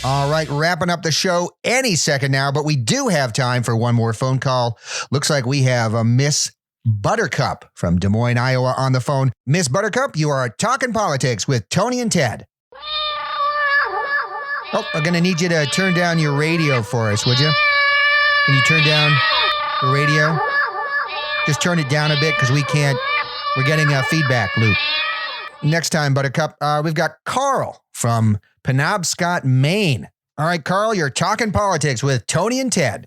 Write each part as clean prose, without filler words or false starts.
All right, wrapping up the show any second now, but we do have time for one more phone call. Looks like we have a Miss Buttercup from Des Moines, Iowa on the phone. Miss Buttercup, you are talking politics with Tony and Ted. Oh, I'm going to need you to turn down your radio for us, would you? Can you turn down the radio? Just turn it down a bit because we're getting a feedback loop. Next time, Buttercup, we've got Carl from Penobscot, Maine. All right, Carl, you're talking politics with Tony and Ted.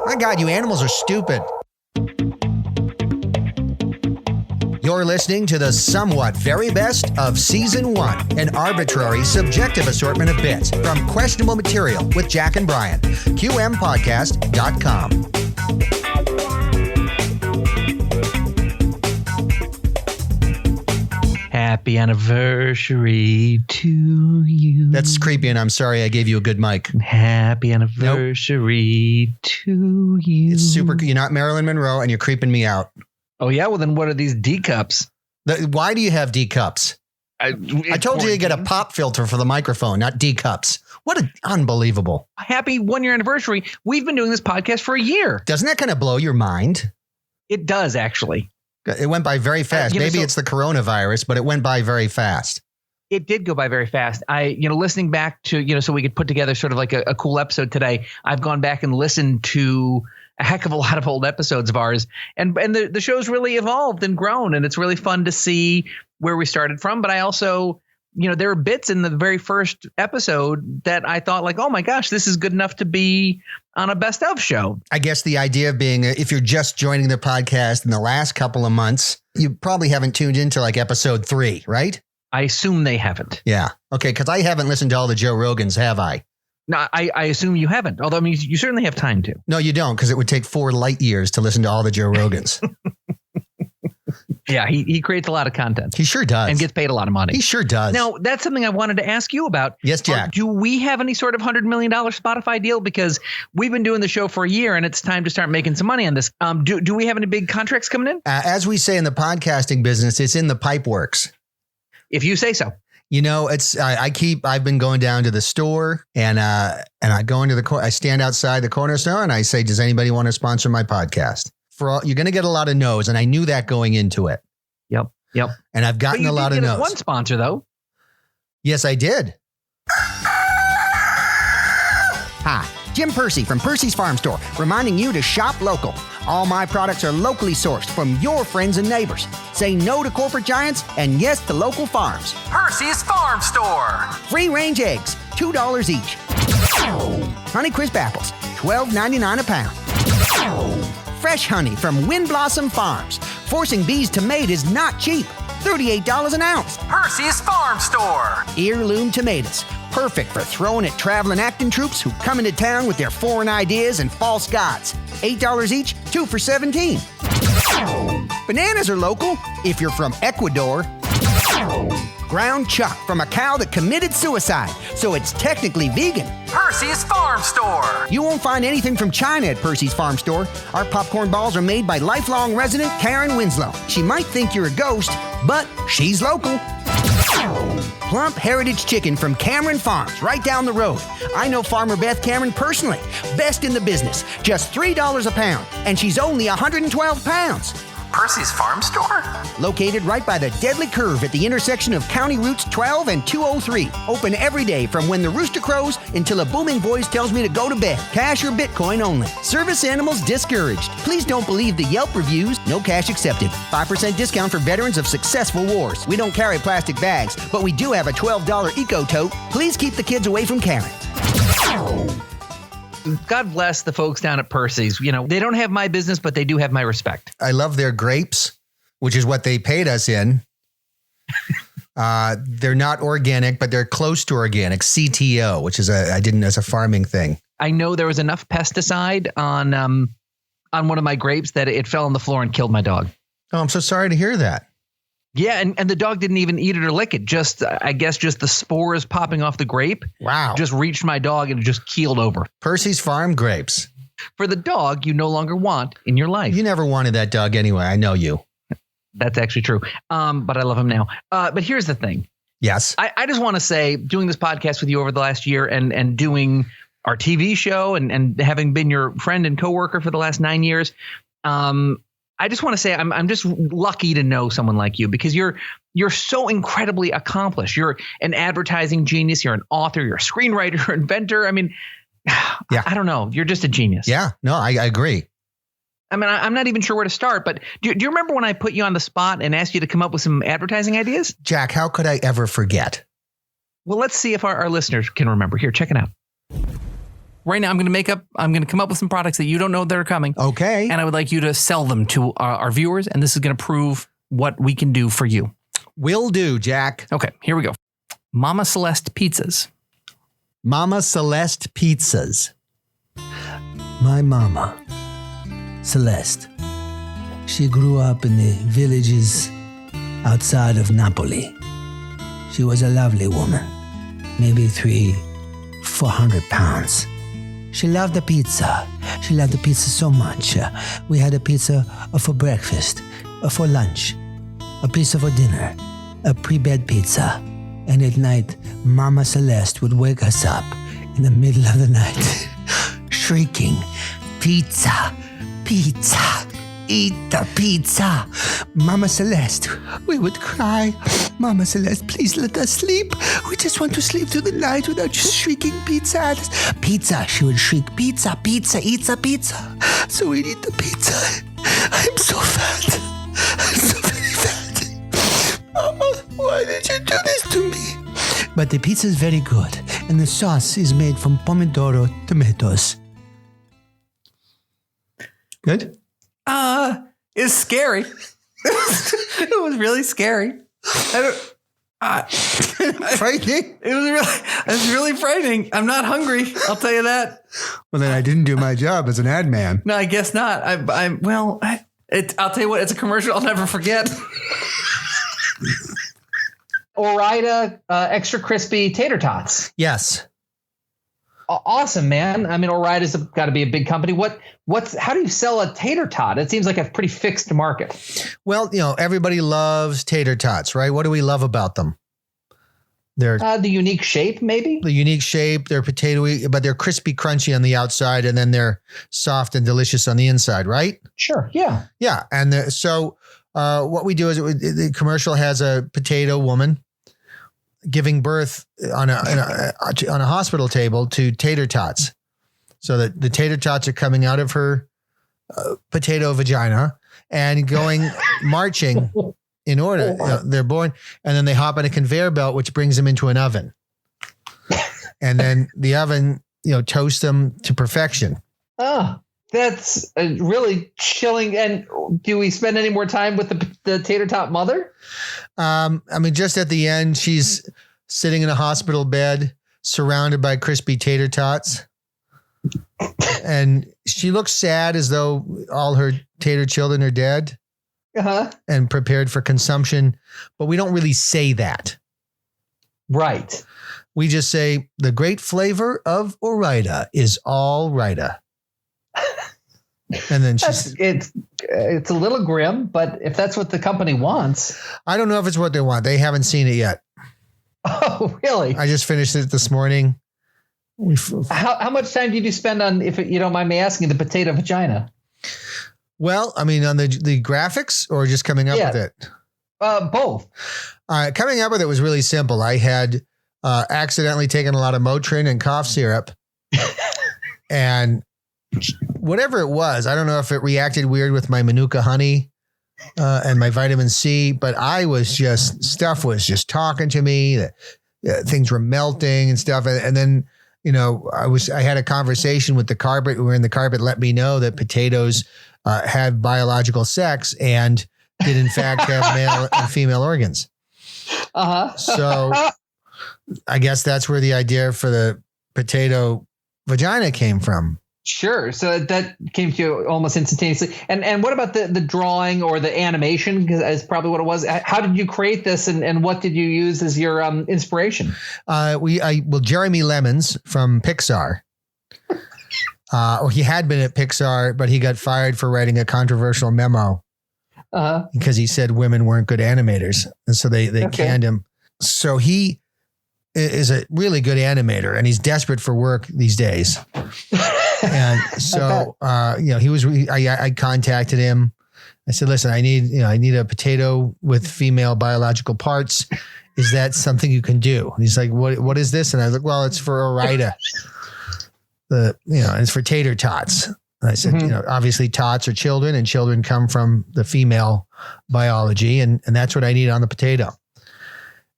My God, you animals are stupid. You're listening to the somewhat very best of Season 1, an arbitrary, subjective assortment of bits from questionable material with Jack and Brian. QMpodcast.com. Happy anniversary to you. That's creepy, and I'm sorry I gave you a good mic. Happy anniversary to you. It's super. You're not Marilyn Monroe, and you're creeping me out. Oh, yeah? Well, then what are these D cups? Why do you have D cups? I told you to get a pop filter for the microphone, not D cups. What unbelievable. Happy 1 year anniversary. We've been doing this podcast for a year. Doesn't that kind of blow your mind? It does, actually. It went by very fast. Maybe it's the coronavirus, but it went by very fast. It did go by very fast. Listening back to, so we could put together sort of like a cool episode today. I've gone back and listened to a heck of a lot of old episodes of ours. And the show's really evolved and grown. And it's really fun to see where we started from. But I also, there were bits in the very first episode that I thought like, oh, my gosh, this is good enough to be on a best of show. I guess the idea of being, if you're just joining the podcast in the last couple of months, you probably haven't tuned into like episode 3, right? I assume they haven't. Yeah. Okay. Because I haven't listened to all the Joe Rogans, have I? No, I assume you haven't. Although, you certainly have time to. No, you don't, because it would take 4 light years to listen to all the Joe Rogans. Yeah, he creates a lot of content. He sure does. And gets paid a lot of money. He sure does. Now, that's something I wanted to ask you about. Yes, Jack. Do we have any sort of $100 million Spotify deal? Because we've been doing the show for a year and it's time to start making some money on this. Do we have any big contracts coming in? As we say in the podcasting business, it's in the pipe works. If you say so. I've been going down to the store and I go into I stand outside the corner store and I say, does anybody want to sponsor my podcast? You're going to get a lot of no's. And I knew that going into it. Yep. And I've gotten a lot of no's. One sponsor though. Yes, I did. Hi, Jim Percy from Percy's Farm Store, reminding you to shop local. All my products are locally sourced from your friends and neighbors. Say no to corporate giants and yes to local farms. Percy's Farm Store. Free range eggs, $2 each. Honeycrisp apples, $12.99 a pound. Fresh honey from Wind Blossom Farms. Forcing bees to mate is not cheap. $38 an ounce. Percy's Farm Store. Heirloom tomatoes. Perfect for throwing at traveling acting troops who come into town with their foreign ideas and false gods. $8 each, 2 for $17. Bananas are local if you're from Ecuador. Ground chuck from a cow that committed suicide, so it's technically vegan. Percy's Farm Store. You won't find anything from China at Percy's Farm Store. Our popcorn balls are made by lifelong resident Karen Winslow. She might think you're a ghost, but she's local. Plump Heritage Chicken from Cameron Farms, right down the road. I know Farmer Beth Cameron personally. Best in the business. Just $3 a pound, and she's only 112 pounds. Percy's Farm Store? Located right by the deadly curve at the intersection of County Routes 12 and 203. Open every day from when the rooster crows until a booming voice tells me to go to bed. Cash or Bitcoin only. Service animals discouraged. Please don't believe the Yelp reviews. No cash accepted. 5% discount for veterans of successful wars. We don't carry plastic bags, but we do have a $12 eco-tote. Please keep the kids away from Karen. God bless the folks down at Percy's. They don't have my business, but they do have my respect. I love their grapes, which is what they paid us in. They're not organic, but they're close to organic. CTO, which is as a farming thing. I know there was enough pesticide on one of my grapes that it fell on the floor and killed my dog. Oh, I'm so sorry to hear that. Yeah, and the dog didn't even eat it or lick it. Just, I guess, just the spores popping off the grape. Wow. Just reached my dog and it just keeled over. Percy's Farm grapes. For the dog you no longer want in your life. You never wanted that dog anyway. I know you. That's actually true. But I love him now. But here's the thing. Yes. I just want to say, doing this podcast with you over the last year and doing our TV show and having been your friend and coworker for the last 9 years, I just want to say I'm just lucky to know someone like you, because you're so incredibly accomplished. You're an advertising genius. You're an author. You're a screenwriter. You're an inventor. I mean, yeah. I don't know. You're just a genius. Yeah. No, I agree. I mean, I'm not even sure where to start, but do you remember when I put you on the spot and asked you to come up with some advertising ideas? Jack, how could I ever forget? Well, let's see if our listeners can remember. Here, check it out. Right now, I'm going to come up with some products that you don't know that are coming. Okay. And I would like you to sell them to our viewers. And this is going to prove what we can do for you. Will do, Jack. Okay, here we go. Mama Celeste pizzas. Mama Celeste pizzas. My mama, Celeste, she grew up in the villages outside of Napoli. She was a lovely woman, maybe 400 pounds. She loved the pizza. She loved the pizza so much. We had a pizza for breakfast, for lunch, a pizza for dinner, a pre-bed pizza. And at night, Mama Celeste would wake us up in the middle of the night, shrieking, "Pizza, pizza, eat the pizza." Mama Celeste, we would cry, "Mama Celeste, please let us sleep. We just want to sleep through the night without you shrieking pizza at us." Pizza, she would shriek, "Pizza, pizza, eat the pizza." So we'd eat the pizza. I'm so fat. I'm so very fat. Mama, why did you do this to me? But the pizza is very good, and the sauce is made from pomodoro tomatoes. Good? It's scary. It was really scary. Frightening? It was really frightening. I'm not hungry. I'll tell you that. Well, then I didn't do my job as an ad man. No, I guess not. I'll tell you what, it's a commercial I'll never forget. Ore-Ida extra crispy tater tots. Yes. Awesome, man. I mean, Ore-Ida's got to be a big company. How do you sell a tater tot? It seems like a pretty fixed market. Well, everybody loves tater tots, right? What do we love about them? They're the unique shape, maybe? The unique shape. They're potatoey, but they're crispy, crunchy on the outside, and then they're soft and delicious on the inside, right? Sure. Yeah. Yeah. And so what we do is the commercial has a potato woman giving birth on a hospital table to tater tots. So that the tater tots are coming out of her potato vagina and going marching in order. They're born, and then they hop on a conveyor belt, which brings them into an oven. And then the oven, toasts them to perfection. Oh, that's really chilling. And do we spend any more time with the tater tot mother? Just at the end, she's sitting in a hospital bed surrounded by crispy tater tots. And she looks sad, as though all her tater children are dead and prepared for consumption. But we don't really say that. Right. We just say the great flavor of Ore-Ida is all Rida. And then it's a little grim, but if that's what the company wants. I don't know if it's what they want. They haven't seen it yet. Oh, really? I just finished it this morning. How much time did you spend on, if you don't mind me asking, the potato vagina? Well, on the graphics, or just coming up with it? Both. Coming up with it was really simple. I had accidentally taken a lot of Motrin and cough syrup, and whatever it was, I don't know if it reacted weird with my Manuka honey and my vitamin C, but stuff was just talking to me. Things were melting and stuff, and then. I had a conversation with the carpet. Where in the carpet let me know that potatoes have biological sex and did in fact have male and female organs. So I guess that's where the idea for the potato vagina came from. Sure. So that came to you almost instantaneously. And what about the drawing or the animation? Because that's probably what it was. How did you create this, and what did you use as your inspiration? Jeremy Lemons from Pixar. He had been at Pixar, but he got fired for writing a controversial memo because he said women weren't good animators, and so they canned him. so he is a really good animator, and he's desperate for work these days. And so, he was. I contacted him. I said, "Listen, I need a potato with female biological parts. Is that something you can do?" And he's like, "What is this?" And I was like, "Well, it's for Orida. It's for tater tots." And I said, obviously tots are children, and children come from the female biology, and that's what I need on the potato."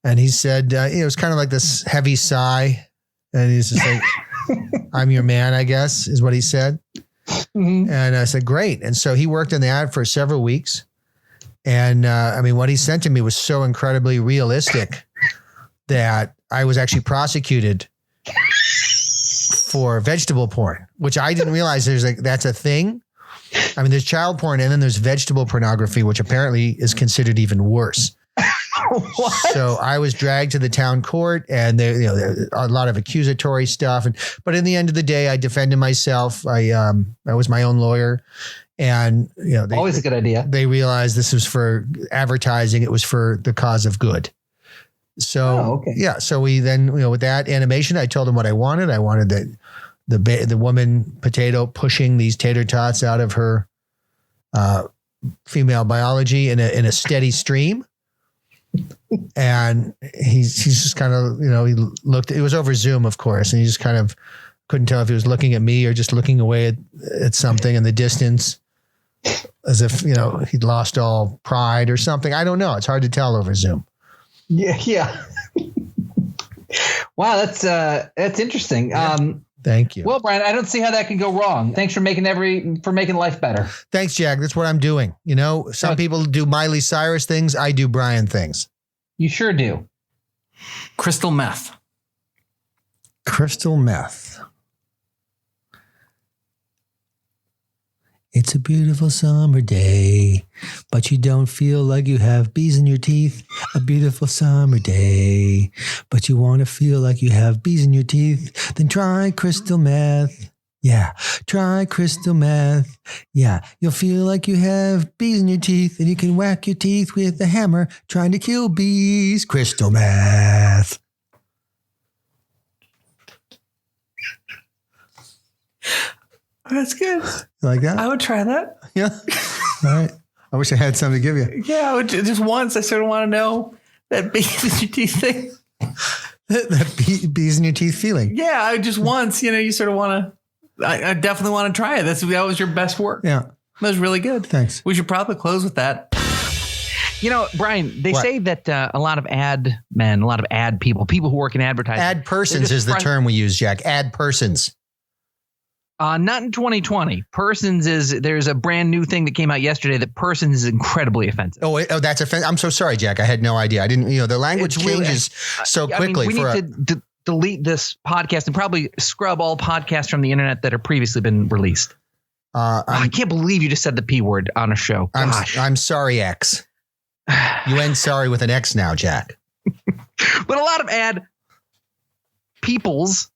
And he said, it was kind of like this heavy sigh, and he's just like, "I'm your man, I guess," is what he said. Mm-hmm. And I said, "Great." And so he worked on the ad for several weeks. And what he sent to me was so incredibly realistic that I was actually prosecuted for vegetable porn, which I didn't realize that's a thing. I mean, there's child porn, and then there's vegetable pornography, which apparently is considered even worse. What? So I was dragged to the town court, and there a lot of accusatory stuff. But in the end of the day, I defended myself. I was my own lawyer, and always a good idea. They realized this was for advertising; it was for the cause of good. So so we then with that animation, I told them what I wanted. I wanted the woman potato pushing these tater tots out of her female biology in a steady stream. And he's just kind of, he looked, it was over Zoom, of course. And he just kind of couldn't tell if he was looking at me or just looking away at something in the distance as if, he'd lost all pride or something. I don't know. It's hard to tell over Zoom. Yeah. Wow. That's interesting. Yeah. Thank you. Well, Brian, I don't see how that can go wrong. Thanks for making life better. Thanks, Jack. That's what I'm doing. Some people do Miley Cyrus things. I do Brian things. You sure do. Crystal meth. Crystal meth. It's a beautiful summer day, but you don't feel like you have bees in your teeth. A beautiful summer day, but you want to feel like you have bees in your teeth. Then try crystal meth. Yeah, try crystal meth. Yeah, you'll feel like you have bees in your teeth, and you can whack your teeth with a hammer trying to kill bees. Crystal meth. That's good. You like that? I would try that. Yeah. All right. I wish I had something to give you. Yeah, I would just once. I sort of want to know that bees in your teeth thing. that bees in your teeth feeling. Yeah, I just once. You sort of want to. I definitely want to try it. That was your best work. Yeah, that was really good. Thanks. We should probably close with that. Brian, they say that a lot of ad men, a lot of ad people who work in advertising. Ad persons is the term we use, Jack. Ad persons. Not in 2020. Persons there's a brand new thing that came out yesterday that persons is incredibly offensive. Oh, that's offensive. I'm so sorry, Jack. I had no idea. I didn't, the language changes so quickly. We need to delete this podcast and probably scrub all podcasts from the internet that have previously been released. I can't believe you just said the P word on a show. I'm sorry, X. You end sorry with an X now, Jack. But a lot of ad peoples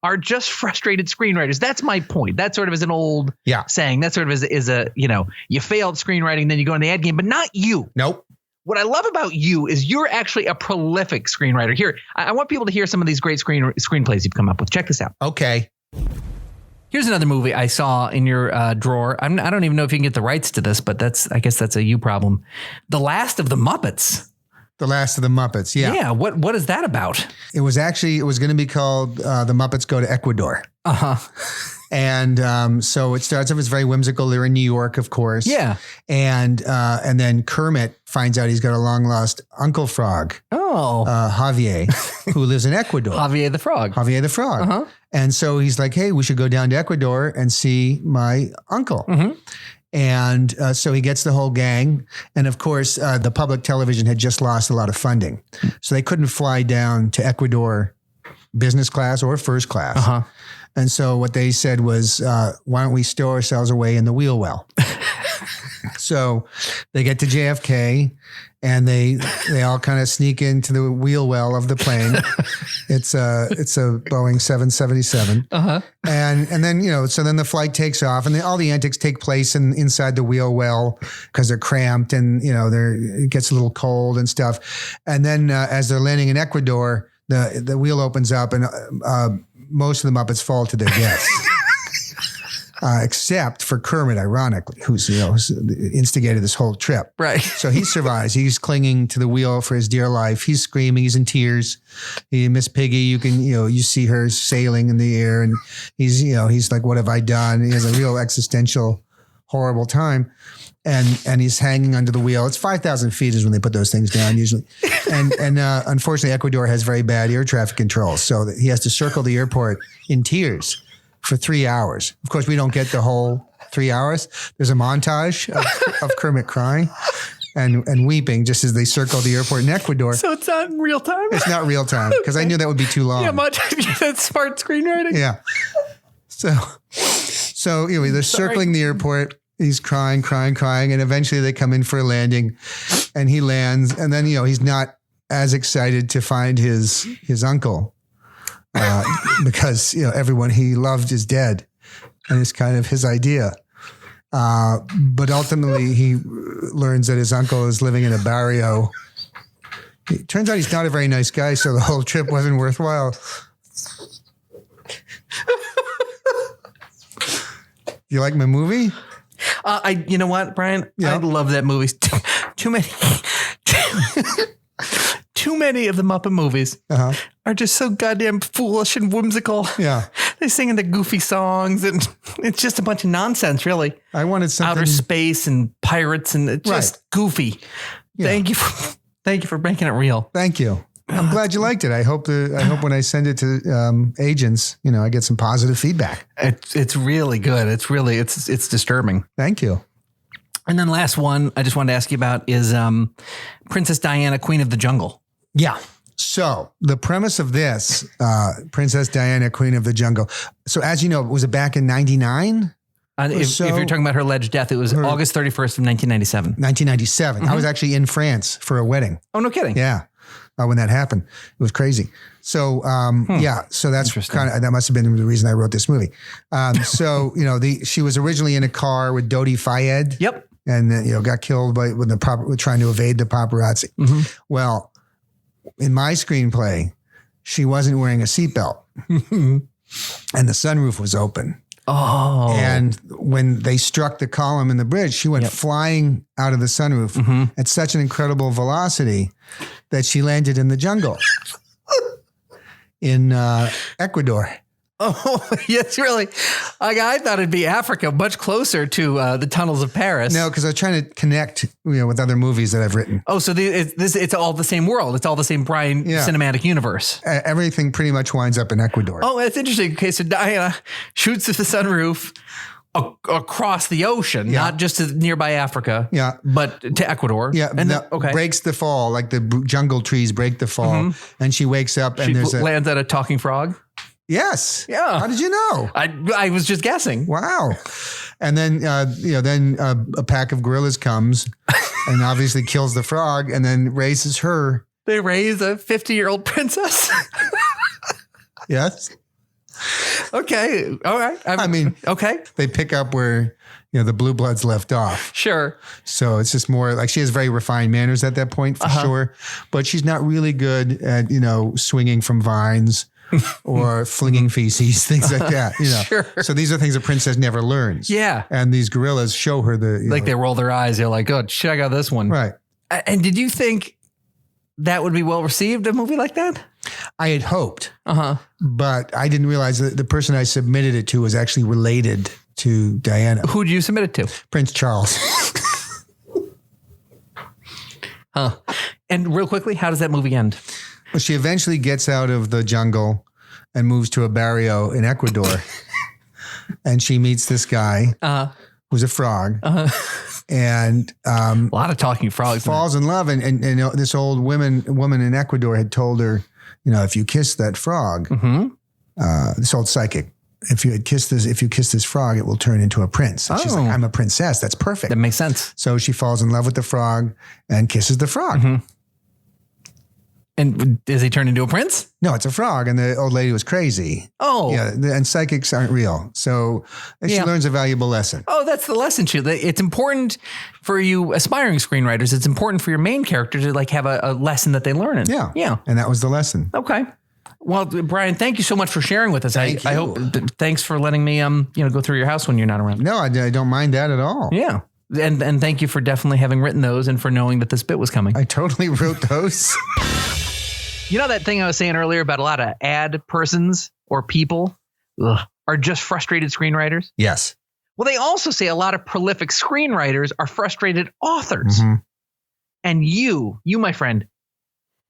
are just frustrated screenwriters. That's my point. That sort of is an old saying. That sort of is a, you failed screenwriting, then you go in the ad game, but not you. Nope. What I love about you is you're actually a prolific screenwriter. Here, I want people to hear some of these great screenplays you've come up with. Check this out. Okay. Here's another movie I saw in your drawer. I don't even know if you can get the rights to this, but I guess that's a you problem. The Last of the Muppets. The Last of the Muppets. Yeah. Yeah. What is that about? It was going to be called The Muppets Go to Ecuador. Uh-huh. And so it starts off as very whimsical. They're in New York, of course. Yeah. And then Kermit finds out he's got a long lost Uncle Frog. Oh. Javier, who lives in Ecuador. Javier the Frog. Uh-huh. And so he's like, hey, we should go down to Ecuador and see my uncle. Mm-hmm. And so he gets the whole gang. And of course, the public television had just lost a lot of funding. So they couldn't fly down to Ecuador business class or first class. Uh-huh. And so what they said was, why don't we stow ourselves away in the wheel well? So they get to JFK and they all kind of sneak into the wheel well of the plane. It's a Boeing 777. And then, so then the flight takes off, and all the antics take place inside the wheel well because they're cramped, and, it gets a little cold and stuff. And then as they're landing in Ecuador, the wheel opens up, and most of the Muppets fall to their deaths. Except for Kermit, ironically, who's instigated this whole trip. Right. So he survives. He's clinging to the wheel for his dear life. He's screaming. He's in tears. Miss Piggy, you see her sailing in the air, and he's like, "What have I done?" He has a real existential, horrible time, and he's hanging under the wheel. It's 5,000 feet is when they put those things down usually, and unfortunately, Ecuador has very bad air traffic control, so that he has to circle the airport in tears for 3 hours. Of course, we don't get the whole 3 hours. There's a montage of Kermit crying and weeping just as they circle the airport in Ecuador. So it's not in real time? It's not real time because I knew that would be too long. Yeah, montage. That's smart screenwriting. Yeah. So they're circling the airport. He's crying, and eventually they come in for a landing, and he lands, and then he's not as excited to find his uncle. Because everyone he loved is dead, and it's kind of his idea. But ultimately, he learns that his uncle is living in a barrio. It turns out he's not a very nice guy, so the whole trip wasn't worthwhile. You like my movie? You know what, Brian? Yeah. I love that movie. Too many. Too many of the Muppet movies are just so goddamn foolish and whimsical. Yeah. They sing in the goofy songs, and it's just a bunch of nonsense, really. I wanted something. Outer space and pirates, and it's just goofy. Yeah. Thank you for making it real. Thank you. I'm glad you liked it. I hope when I send it to agents, I get some positive feedback. It's really good. It's disturbing. Thank you. And then last one I just wanted to ask you about is Princess Diana, Queen of the Jungle. Yeah. So the premise of this, Princess Diana, Queen of the Jungle. So as you know, was it back in 99? If you're talking about her alleged death, it was August 31st of 1997. 1997. I was actually in France for a wedding. Oh, no kidding. Yeah. When that happened, it was crazy. So, so that's that must have been the reason I wrote this movie. She was originally in a car with Dodi Fayed. Yep. And then, got killed with trying to evade the paparazzi. Well, in my screenplay, she wasn't wearing a seatbelt and the sunroof was open. Oh. And when they struck the column in the bridge, she went flying out of the sunroof at such an incredible velocity that she landed in the jungle in Ecuador. Oh, yes, really. I thought it'd be Africa, much closer to the tunnels of Paris. No, because I was trying to connect, with other movies that I've written. Oh, so it's all the same world. It's all the same Brian cinematic universe. Everything pretty much winds up in Ecuador. Oh, that's interesting. Okay, so Diana shoots through the sunroof across the ocean, not just to nearby Africa, but to Ecuador. Yeah, and breaks the fall, like the jungle trees break the fall, and she wakes up and she lands at a talking frog. Yes. Yeah. How did you know? I was just guessing. Wow. And then, a pack of gorillas comes and obviously kills the frog and then raises her. They raise a 50-year-old princess. Yes. Okay. All right. Okay. They pick up where, the blue bloods left off. Sure. So it's just more like she has very refined manners at that point for sure, but she's not really good at, swinging from vines. Or flinging feces, things like that. Sure. So these are things a princess never learns. Yeah. And these gorillas show her they roll their eyes. They're like, "Oh, check out this one." Right. And did you think that would be well received, a movie like that? I had hoped. But I didn't realize that the person I submitted it to was actually related to Diana. Who did you submit it to? Prince Charles. And real quickly, how does that movie end? Well, she eventually gets out of the jungle and moves to a barrio in Ecuador. And she meets this guy who's a frog. And a lot of talking frogs. Falls in love. And this old woman in Ecuador had told her, if you kiss that frog, this old psychic if you kiss this frog, it will turn into a prince. And she's like, I'm a princess. That's perfect. That makes sense. So she falls in love with the frog and kisses the frog. Mm-hmm. And does he turn into a prince? No, it's a frog. And the old lady was crazy. Oh. Yeah. And psychics aren't real. So she learns a valuable lesson. Oh, that's the lesson. It's important for you aspiring screenwriters. It's important for your main character to like have a lesson that they learn. Yeah. Yeah. And that was the lesson. Okay. Well, Brian, thank you so much for sharing with us. I hope, thanks for letting me, go through your house when you're not around. No, I don't mind that at all. Yeah. And thank you for definitely having written those and for knowing that this bit was coming. I totally wrote those. You know that thing I was saying earlier about a lot of ad persons or people are just frustrated screenwriters? Yes. Well, they also say a lot of prolific screenwriters are frustrated authors. Mm-hmm. And you, my friend,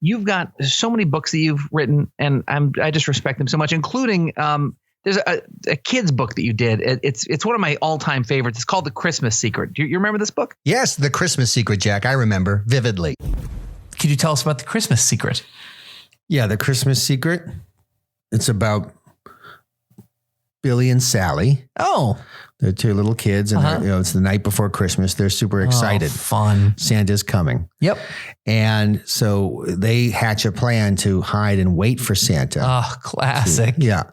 you've got so many books that you've written, and I just respect them so much, including there's a kid's book that you did. It's one of my all-time favorites. It's called The Christmas Secret. Do you remember this book? Yes, The Christmas Secret, Jack. I remember vividly. Could you tell us about The Christmas Secret? Yeah, The Christmas Secret. It's about Billy and Sally. Oh. They're two little kids, and it's the night before Christmas. They're super excited. Oh, fun. Santa's coming. Yep. And so they hatch a plan to hide and wait for Santa. Oh, classic. Yeah.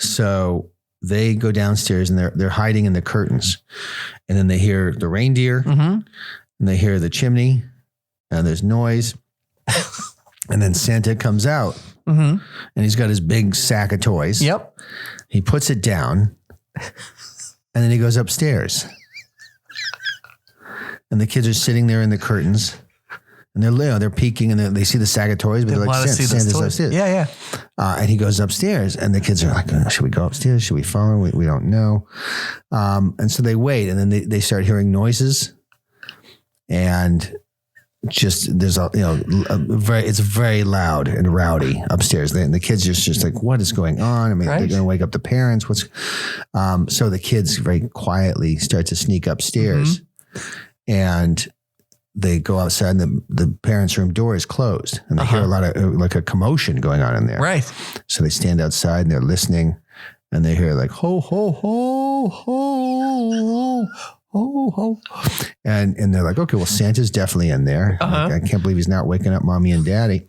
So they go downstairs and they're hiding in the curtains. And then they hear the reindeer and they hear the chimney and there's noise. And then Santa comes out and he's got his big sack of toys. Yep. He puts it down and then he goes upstairs. And the kids are sitting there in the curtains and they're peeking and they see the sack of toys, but they're like, Santa's upstairs. Yeah. And he goes upstairs and the kids are like, should we go upstairs? Should we follow? We don't know. And so they wait and then they start hearing noises and just there's it's very loud and rowdy upstairs. And the kids are just like, what is going on? I mean, they're going to wake up the parents. So the kids very quietly start to sneak upstairs and they go outside and the parents' room door is closed and they hear a lot of like a commotion going on in there. Right. So they stand outside and they're listening and they hear like, ho, ho, ho, ho, ho, ho. And they're like, okay, well, Santa's definitely in there. Like, I can't believe he's not waking up mommy and daddy.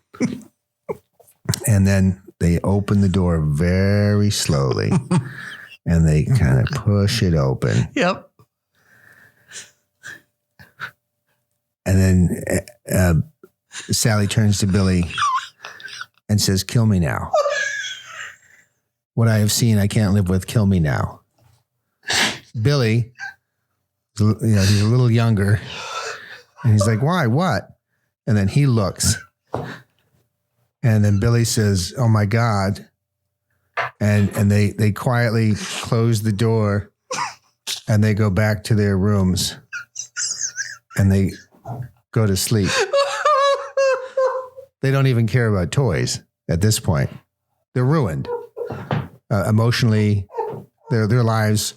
And then they open the door very slowly and they kind of push it open. Yep. And then Sally turns to Billy and says, kill me now. What I have seen, I can't live with. Kill me now. Billy, he's a little younger. And he's like, why? What? And then he looks. And then Billy says, oh my God. And they quietly close the door and they go back to their rooms and they go to sleep. They don't even care about toys at this point. They're ruined. Emotionally, their lives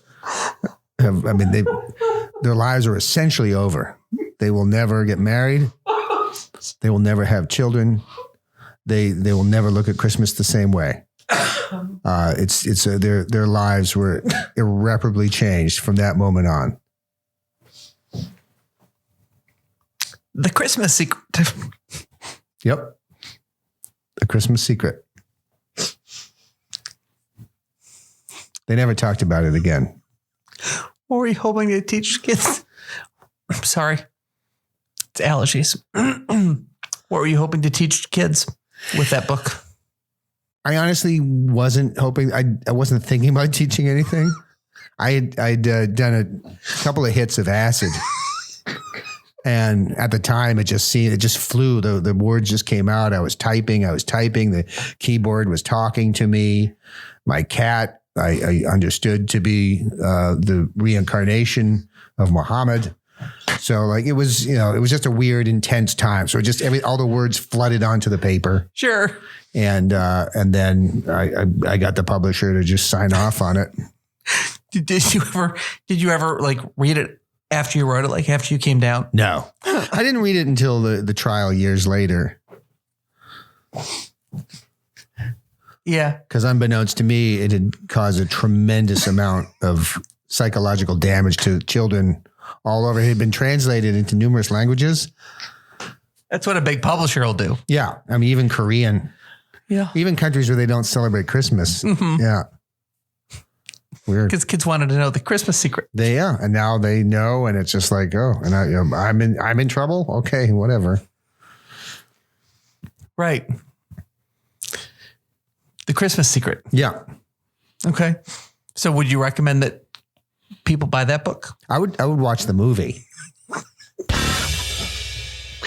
their lives are essentially over. They will never get married. They will never have children. They will never look at Christmas the same way. Their lives were irreparably changed from that moment on. The Christmas Secret. Yep. The Christmas Secret. They never talked about it again. What were you hoping to teach kids? I'm sorry. It's allergies. What were you hoping to teach kids with that book? I honestly wasn't hoping. I wasn't thinking about teaching anything. I'd done a couple of hits of acid. And at the time, it just flew. The words just came out. I was typing. The keyboard was talking to me. My cat, I understood to be the reincarnation of Muhammad. So like it was just a weird, intense time. So all the words flooded onto the paper. Sure. And then I got the publisher to just sign off on it. Did you ever like read it after you wrote it, like after you came down? No, I didn't read it until the trial years later. Yeah. Because unbeknownst to me, it had caused a tremendous amount of psychological damage to children all over. It had been translated into numerous languages. That's what a big publisher will do. Yeah. I mean, even Korean. Yeah. Even countries where they don't celebrate Christmas. Mm-hmm. Yeah. Weird. Because kids wanted to know the Christmas secret. And now they know, and it's just like, oh, and I'm in trouble. Okay, whatever. Right. The Christmas secret. Yeah. Okay. So would you recommend that people buy that book? I would watch the movie.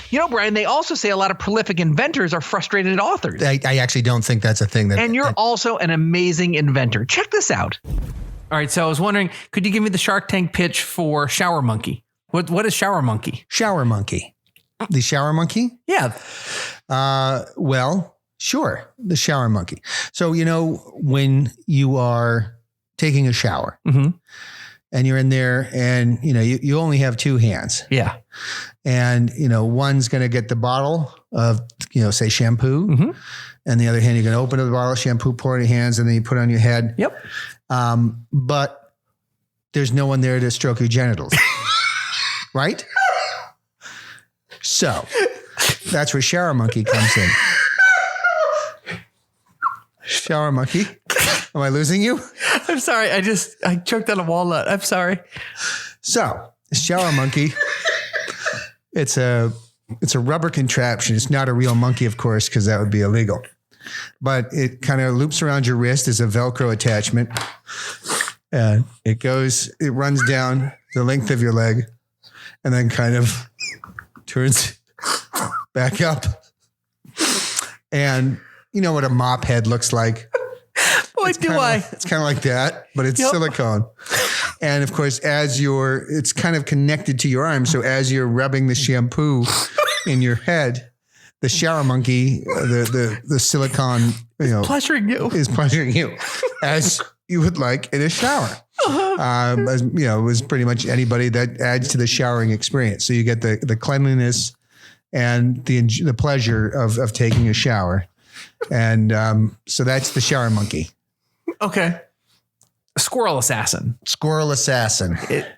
You know, Brian, they also say a lot of prolific inventors are frustrated authors. I actually don't think that's a thing. And you're also an amazing inventor. Check this out. All right. So I was wondering, could you give me the Shark Tank pitch for Shower Monkey? What is Shower Monkey? Shower Monkey. The Shower Monkey? Yeah. Well, sure. The Shower Monkey. So, when you are taking a shower and you're in there and, you only have two hands. Yeah. And, one's going to get the bottle of, say shampoo. And the other hand, you're going to open up the bottle of shampoo, pour it in your hands, and then you put it on your head. Yep. But there's no one there to stroke your genitals. Right? So that's where Shower Monkey comes in. Shower Monkey. Am I losing you? I'm sorry. I choked on a walnut. I'm sorry. So Shower Monkey, it's a rubber contraption. It's not a real monkey, of course, because that would be illegal. But it kind of loops around your wrist as a Velcro attachment. And it runs down the length of your leg and then kind of turns back up. And you know what a mop head looks like? Boy, It's kind of like that, but it's silicone. And of course, it's kind of connected to your arm. So as you're rubbing the shampoo in your head, the Shower Monkey, the silicone, pleasuring you. is pleasuring you as you would like in a shower. As it was pretty much anybody that adds to the showering experience. So you get the cleanliness and the pleasure of taking a shower. And so that's the Shower Monkey. Okay. Squirrel Assassin. Squirrel Assassin. They're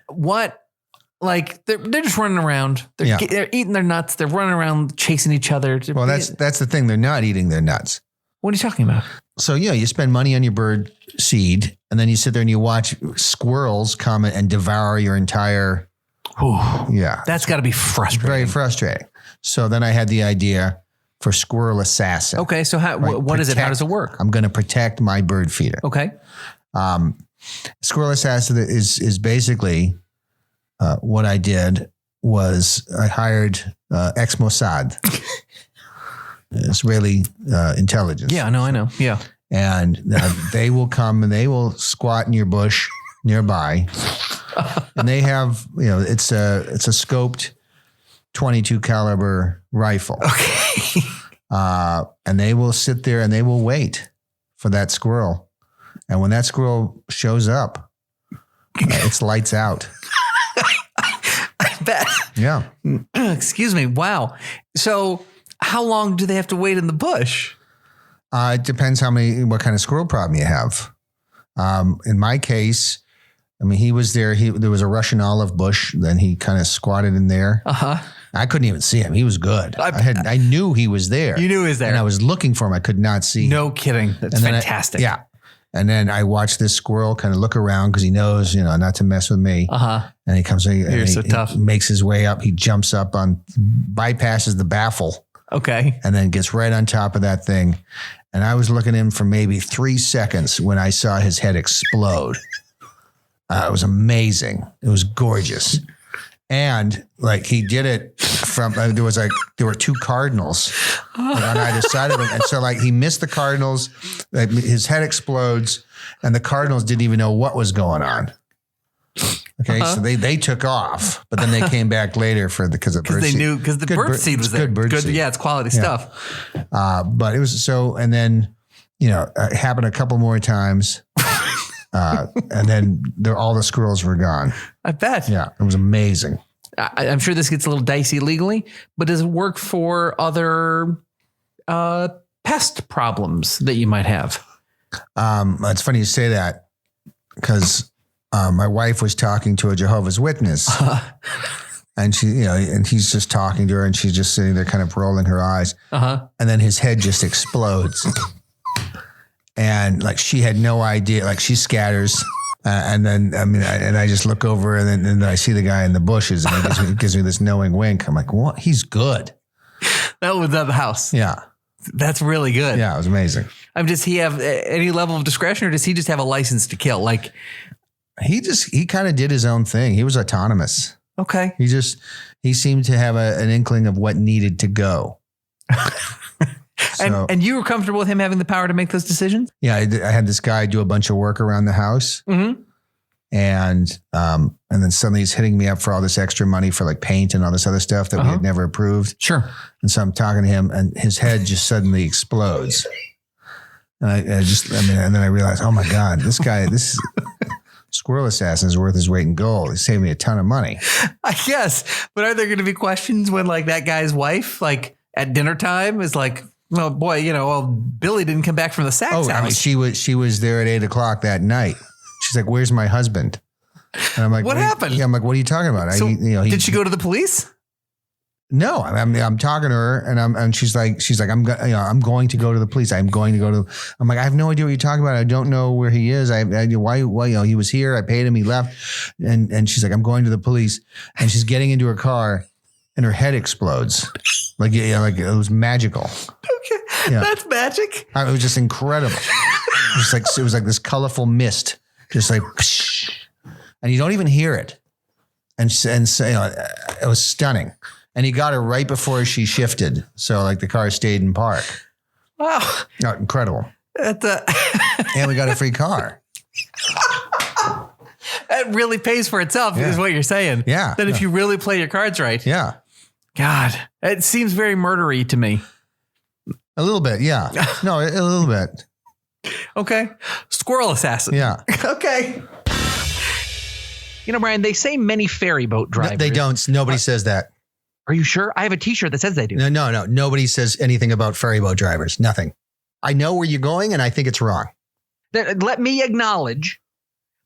just running around. They're eating their nuts. They're running around chasing each other. Well, that's the thing. They're not eating their nuts. What are you talking about? So, you spend money on your bird seed and then you sit there and you watch squirrels come and devour your entire. Ooh, yeah. That's got to be frustrating. Very frustrating. So then I had the idea for Squirrel Assassin. Okay. So what is it? How does it work? I'm going to protect my bird feeder. Okay. Squirrel Assassin is basically what I did was I hired ex-Mossad, Israeli intelligence. Yeah, I know. Yeah. And they will come and they will squat in your bush nearby. And they have, it's a scoped 22 caliber rifle. Okay. And they will sit there and they will wait for that squirrel. And when that squirrel shows up, it's lights out. I bet. Yeah. Excuse me. Wow. So how long do they have to wait in the bush? It depends what kind of squirrel problem you have. In my case, he was there. There was a Russian olive bush. Then he kind of squatted in there. I couldn't even see him. He was good. I knew he was there. You knew he was there. And I was looking for him. I could not see him. No kidding. That's fantastic. Yeah. And then I watched this squirrel kind of look around because he knows, not to mess with me. And he comes, You're so tough. He makes his way up. He jumps up bypasses the baffle. Okay. And then gets right on top of that thing. And I was looking at him for maybe 3 seconds when I saw his head explode. It was amazing. It was gorgeous. And he did it from, there were 2 cardinals on either side of him. And so he missed the cardinals, his head explodes and the cardinals didn't even know what was going on. Okay. So they took off, but then they came back later because the bird seed was there. Good bird seed. Yeah. It's quality stuff. But it was and then, it happened a couple more times. And then all the squirrels were gone. I bet. Yeah, it was amazing. I'm sure this gets a little dicey legally, but does it work for other pest problems that you might have? It's funny you say that because my wife was talking to a Jehovah's Witness. And and he's just talking to her, and she's just sitting there kind of rolling her eyes. And then his head just explodes. And like, she had no idea, like she scatters. And then, I just look over, and then I see the guy in the bushes, and it gives me this knowing wink. I'm like, what? He's good. That was at the house. Yeah. That's really good. Yeah. It was amazing. Does he have any level of discretion, or does he just have a license to kill? Like, he kind of did his own thing. He was autonomous. okay. He seemed to have an inkling of what needed to go. And you were comfortable with him having the power to make those decisions? Yeah, I had this guy do a bunch of work around the house, and then suddenly he's hitting me up for all this extra money for like paint and all this other stuff that we had never approved. Sure. And so I'm talking to him, and his head just suddenly explodes, and and then I realized, oh my God, this squirrel assassin is worth his weight in gold. He saved me a ton of money. I guess. But are there going to be questions when like that guy's wife, like at dinner time, is like, well, boy, Billy didn't come back from the Saks house. She was there at 8:00 that night. She's like, "Where's my husband?" And I'm like, "What happened?" Yeah, I'm like, "What are you talking about?" So, did she go to the police? No, I'm talking to her, and she's like, I'm going to go to the police. I'm going to go to. I'm like, I have no idea what you're talking about. I don't know where he is. Why he was here. I paid him. He left, and she's like, I'm going to the police, and she's getting into her car, and her head explodes, like it was magical. Okay, yeah. That's magic. It was just incredible. It was like this colorful mist, just like, psh, and you don't even hear it, and so it was stunning. And he got her right before she shifted. So like the car stayed in park. Wow. Oh, incredible. And we got a free car. That really pays for itself, is what you're saying. Yeah. That if you really play your cards right. Yeah. God, it seems very murdery to me. A little bit. Yeah. No, a little bit. Okay. Squirrel assassin. Yeah. Okay. Brian, they say many ferry boat drivers. No, they don't. Nobody says that. Are you sure? I have a t-shirt that says they do. No. Nobody says anything about ferry boat drivers. Nothing. I know where you're going, and I think it's wrong. Let me acknowledge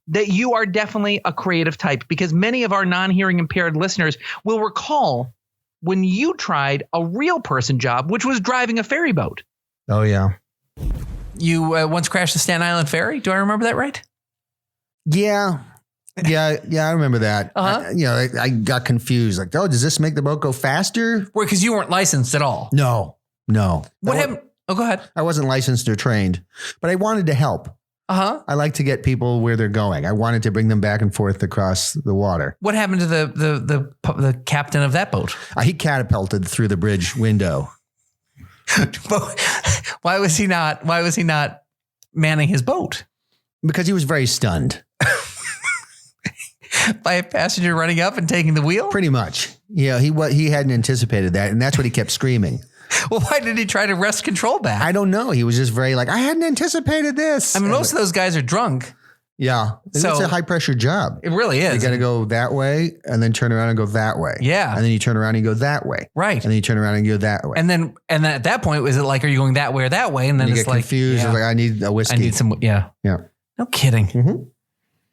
that you are definitely a creative type, because many of our non-hearing impaired listeners will recall when you tried a real person job, which was driving a ferry boat. Oh, yeah. You once crashed the Staten Island ferry. Do I remember that right? Yeah. Yeah, I remember that. I got confused. Like, oh, does this make the boat go faster? Well, because you weren't licensed at all. No. What happened? Oh, go ahead. I wasn't licensed or trained, but I wanted to help. I like to get people where they're going. I wanted to bring them back and forth across the water. What happened to the captain of that boat? He catapulted through the bridge window. Why was he not manning his boat? Because he was very stunned. By a passenger running up and taking the wheel? Pretty much. Yeah, he hadn't anticipated that, and that's what he kept screaming. Well, why did he try to wrest control back? I don't know. He was just very like, I hadn't anticipated this. I mean, most of those guys are drunk. Yeah. It's a high pressure job. It really is. You got to go that way and then turn around and go that way. Yeah. And then you turn around and go that way. Right. And then you turn around and go that way. And then at that point, was it like, are you going that way or that way? And then you it's get confused. Yeah. Like, I need a whiskey. I need some. Yeah. Yeah. No kidding. Mm-hmm.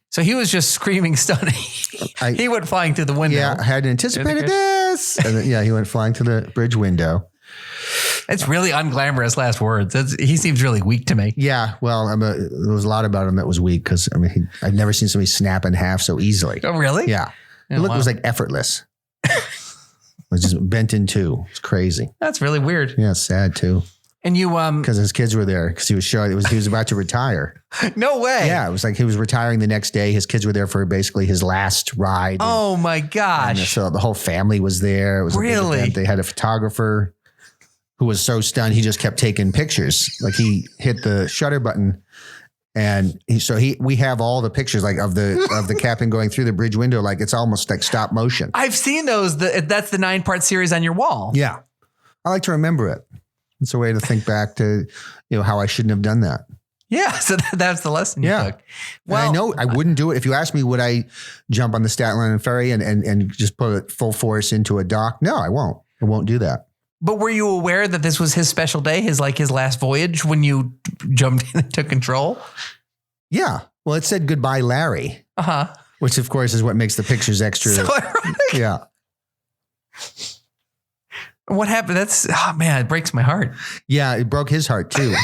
So he was just screaming, stunning. He went flying through the window. Yeah, I hadn't anticipated this. And then, he went flying to the bridge window. It's really unglamorous last words. He seems really weak to me. Yeah, well, there was a lot about him that was weak because I've never seen somebody snap in half so easily. Oh, really? Yeah, it was like effortless. It was just bent in two. It's crazy. That's really weird. Yeah, it's sad too. And you because his kids were there because he was about to retire. No way. Yeah, it was like he was retiring the next day. His kids were there for basically his last ride. Oh my gosh! And so the whole family was there. It was really. A big event. They had a photographer who was so stunned he just kept taking pictures. Like he hit the shutter button, and we have all the pictures like of the captain going through the bridge window. Like it's almost like stop motion. I've seen those. That's the 9-part series on your wall. Yeah, I like to remember it. It's a way to think back to, how I shouldn't have done that. Yeah. So that's the lesson you took. Well, and I know I wouldn't do it. If you asked me, would I jump on the Staten Island ferry and just put it full force into a dock? No, I won't. I won't do that. But were you aware that this was his special day, his last voyage when you jumped in and took control? Yeah. Well, it said goodbye, Larry. Uh-huh. Which, of course, is what makes the pictures extra. So ironic. Yeah. What happened? Oh man, it breaks my heart. Yeah, it broke his heart too.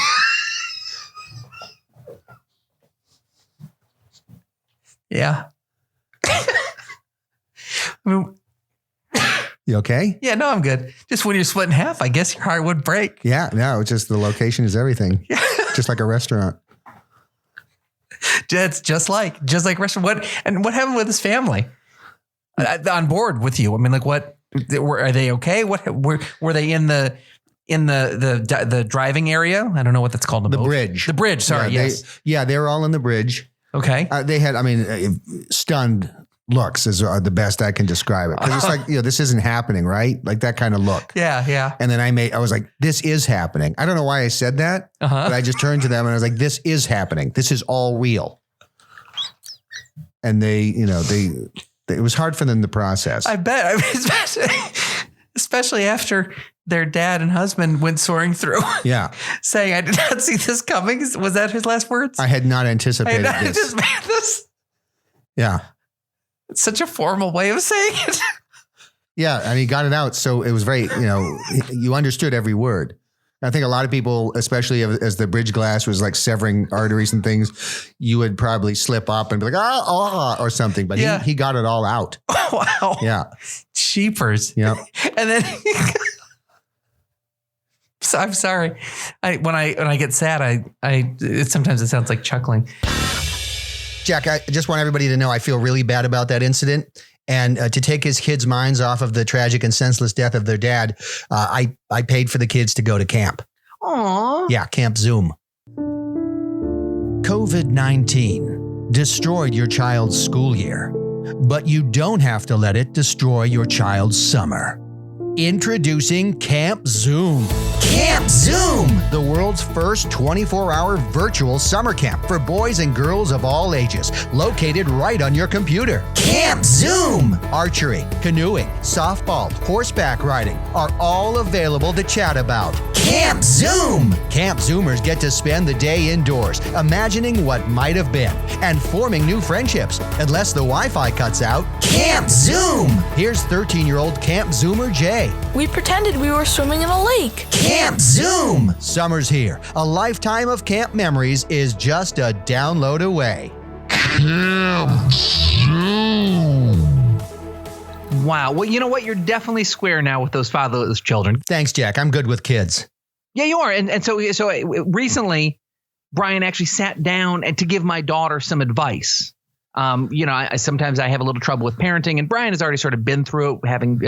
Yeah. I mean, You okay? yeah, no, I'm good. Just when you're split in half, I guess your heart would break. Yeah, no, it's just the location is everything. Just like a restaurant. It's just like restaurant. What happened with his family? On board with you? I mean, like, what are they okay? What were they in the driving area? I don't know what that's called. The bridge. The bridge. Sorry. Yeah, they were all in the bridge. Okay. They had, stunned looks are the best I can describe it. Because it's like, this isn't happening, right? Like that kind of look. Yeah. And then I was like, this is happening. I don't know why I said that, but I just turned to them and I was like, this is happening. This is all real. And it was hard for them to process. I bet. I mean, especially after their dad and husband went soaring through. Yeah. Saying, I did not see this coming. Was that his last words? I had not anticipated this. Yeah. It's such a formal way of saying it. Yeah. And he got it out. So it was very, you understood every word. I think a lot of people, especially as the bridge glass was like severing arteries and things, you would probably slip up and be like, or something. But he got it all out. Oh, wow. Yeah. Cheapers. Yeah. And then so I'm sorry. When I get sad, sometimes it sounds like chuckling. Jack, I just want everybody to know I feel really bad about that incident. And to take his kids' minds off of the tragic and senseless death of their dad, I paid for the kids to go to camp. Aww. Yeah, Camp Zoom. COVID-19 destroyed your child's school year, but you don't have to let it destroy your child's summer. Introducing Camp Zoom. Camp Zoom! The world's first 24-hour virtual summer camp for boys and girls of all ages, located right on your computer. Camp Zoom! Archery, canoeing, softball, horseback riding are all available to chat about. Camp Zoom! Camp Zoomers get to spend the day indoors, imagining what might have been, and forming new friendships, unless the Wi-Fi cuts out. Camp Zoom! Here's 13-year-old Camp Zoomer Jay. We pretended we were swimming in a lake. Camp Zoom! Summer's here. A lifetime of camp memories is just a download away. Camp Zoom! Wow. Well, you know what? You're definitely square now with those fatherless children. Thanks, Jack. I'm good with kids. Yeah, you are. And so recently, Brian actually sat down and to give my daughter some advice. I sometimes I have a little trouble with parenting, and Brian has already sort of been through it, having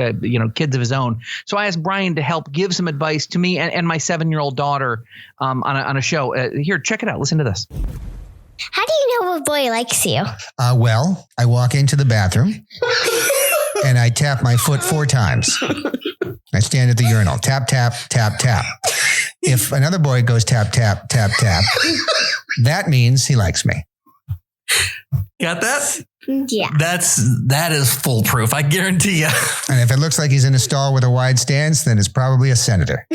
kids of his own. So I asked Brian to help give some advice to me and my 7-year-old daughter on a show. Here, check it out. Listen to this. How do you know what boy likes you? Well, I walk into the bathroom and I tap my foot 4 times. I stand at the urinal. Tap, tap, tap, tap. If another boy goes tap, tap, tap, tap, that means he likes me. Got that? Yeah. That is foolproof. I guarantee you. And if it looks like he's in a stall with a wide stance, then it's probably a senator.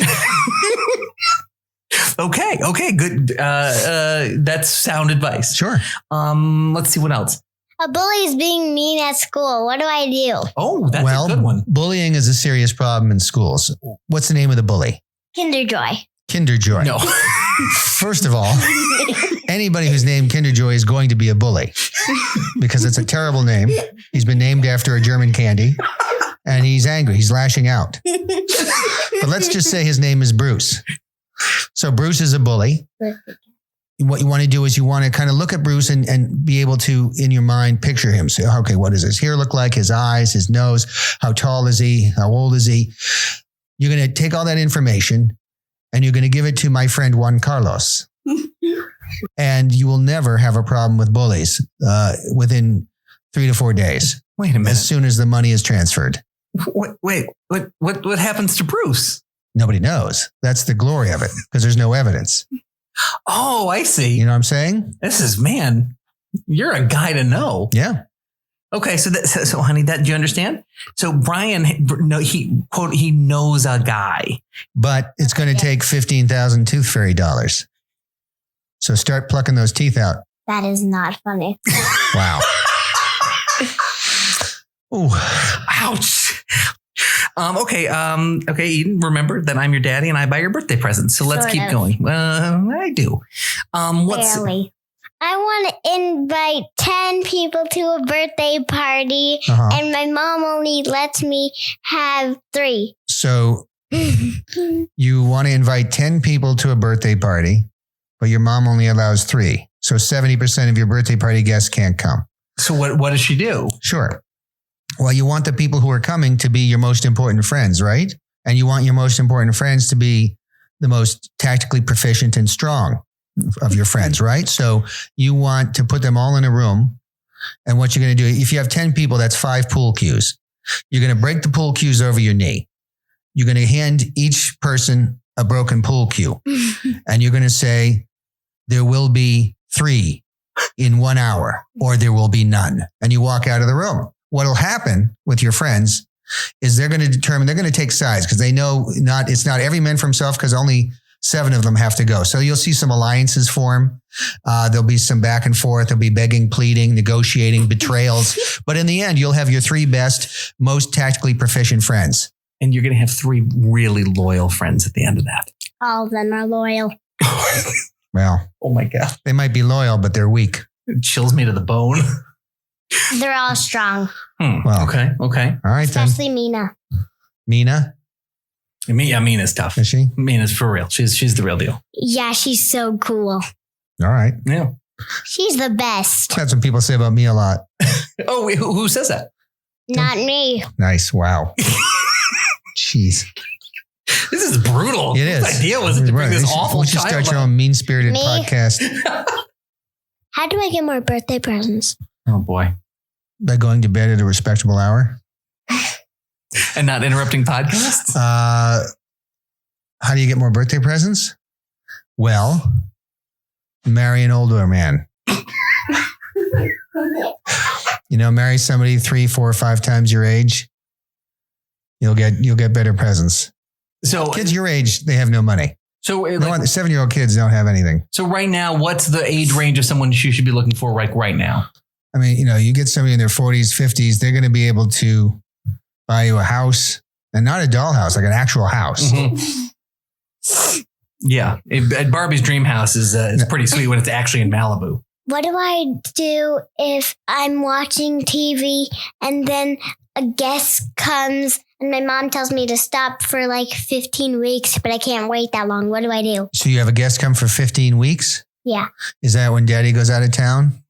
Okay, good. That's sound advice. Sure. Let's see what else. A bully is being mean at school. What do I do? Oh, that's a good one. Bullying is a serious problem in schools. What's the name of the bully? Kinderjoy. Kinderjoy. No. First of all, anybody who's named Kinderjoy is going to be a bully because it's a terrible name. He's been named after a German candy and he's angry. He's lashing out. But let's just say his name is Bruce. So Bruce is a bully. What you want to do is you want to kind of look at Bruce and be able to, in your mind, picture him. Say, okay, what does his hair look like? His eyes, his nose, how tall is he? How old is he? You're going to take all that information and you're going to give it to my friend Juan Carlos. And you will never have a problem with bullies within 3 to 4 days. Wait a minute. As soon as the money is transferred. What happens to Bruce? Nobody knows. That's the glory of it because there's no evidence. Oh, I see. You know what I'm saying? This is, man, you're a guy to know. Yeah. Okay, so honey, do you understand? So Brian, he knows a guy. But it's going to take 15,000 Tooth Fairy dollars. So start plucking those teeth out. That is not funny. Wow. Ooh. Ouch. Okay, Eden, remember that I'm your daddy and I buy your birthday presents. So let's keep going. I do. Barely. I want to invite 10 people to a birthday party, and my mom only lets me have 3. So you want to invite 10 people to a birthday party, but your mom only allows 3. So 70% of your birthday party guests can't come. So what does she do? Sure. Well, you want the people who are coming to be your most important friends, right? And you want your most important friends to be the most tactically proficient and strong of your friends, right? So you want to put them all in a room. And what you're going to do, if you have 10 people, that's 5 pool cues. You're going to break the pool cues over your knee. You're going to hand each person a broken pool cue. And you're going to say, there will be 3 in 1 hour, or there will be none. And you walk out of the room. What'll happen with your friends is they're going to take sides because they know it's not every man for himself because only 7 of them have to go. So you'll see some alliances form. There'll be some back and forth. There'll be begging, pleading, negotiating, betrayals. But in the end, you'll have your 3 best, most tactically proficient friends. And you're going to have 3 really loyal friends at the end of that. All of them are loyal. Well, oh my God. They might be loyal, but they're weak. It chills me to the bone. They're all strong. Well, okay. All right, especially Mina. Mina? Yeah, Mina's tough. Is she? Mina's for real. She's the real deal. Yeah, she's so cool. All right. Yeah. She's the best. That's what people say about me a lot. Oh, wait, who says that? Not me. Nice. Wow. Jeez. This is brutal. It is. Whose idea was it to bring this awful child? You should start your own mean-spirited podcast. How do I get more birthday presents? Oh, boy. By going to bed at a respectable hour. And not interrupting podcasts? How do you get more birthday presents? Well, marry an older man. Marry somebody 3, 4, 5 times your age. You'll get better presents. So kids your age, they have no money. So 7-year-old kids don't have anything. So right now, what's the age range of someone you should be looking for right now? I mean, you get somebody in their 40s, 50s, they're going to be able to buy you a house, and not a dollhouse, like an actual house. Mm-hmm. Yeah. At Barbie's dream house is pretty sweet when it's actually in Malibu. What do I do if I'm watching TV and then a guest comes and my mom tells me to stop for like 15 weeks, but I can't wait that long? What do I do? So you have a guest come for 15 weeks? Yeah. Is that when daddy goes out of town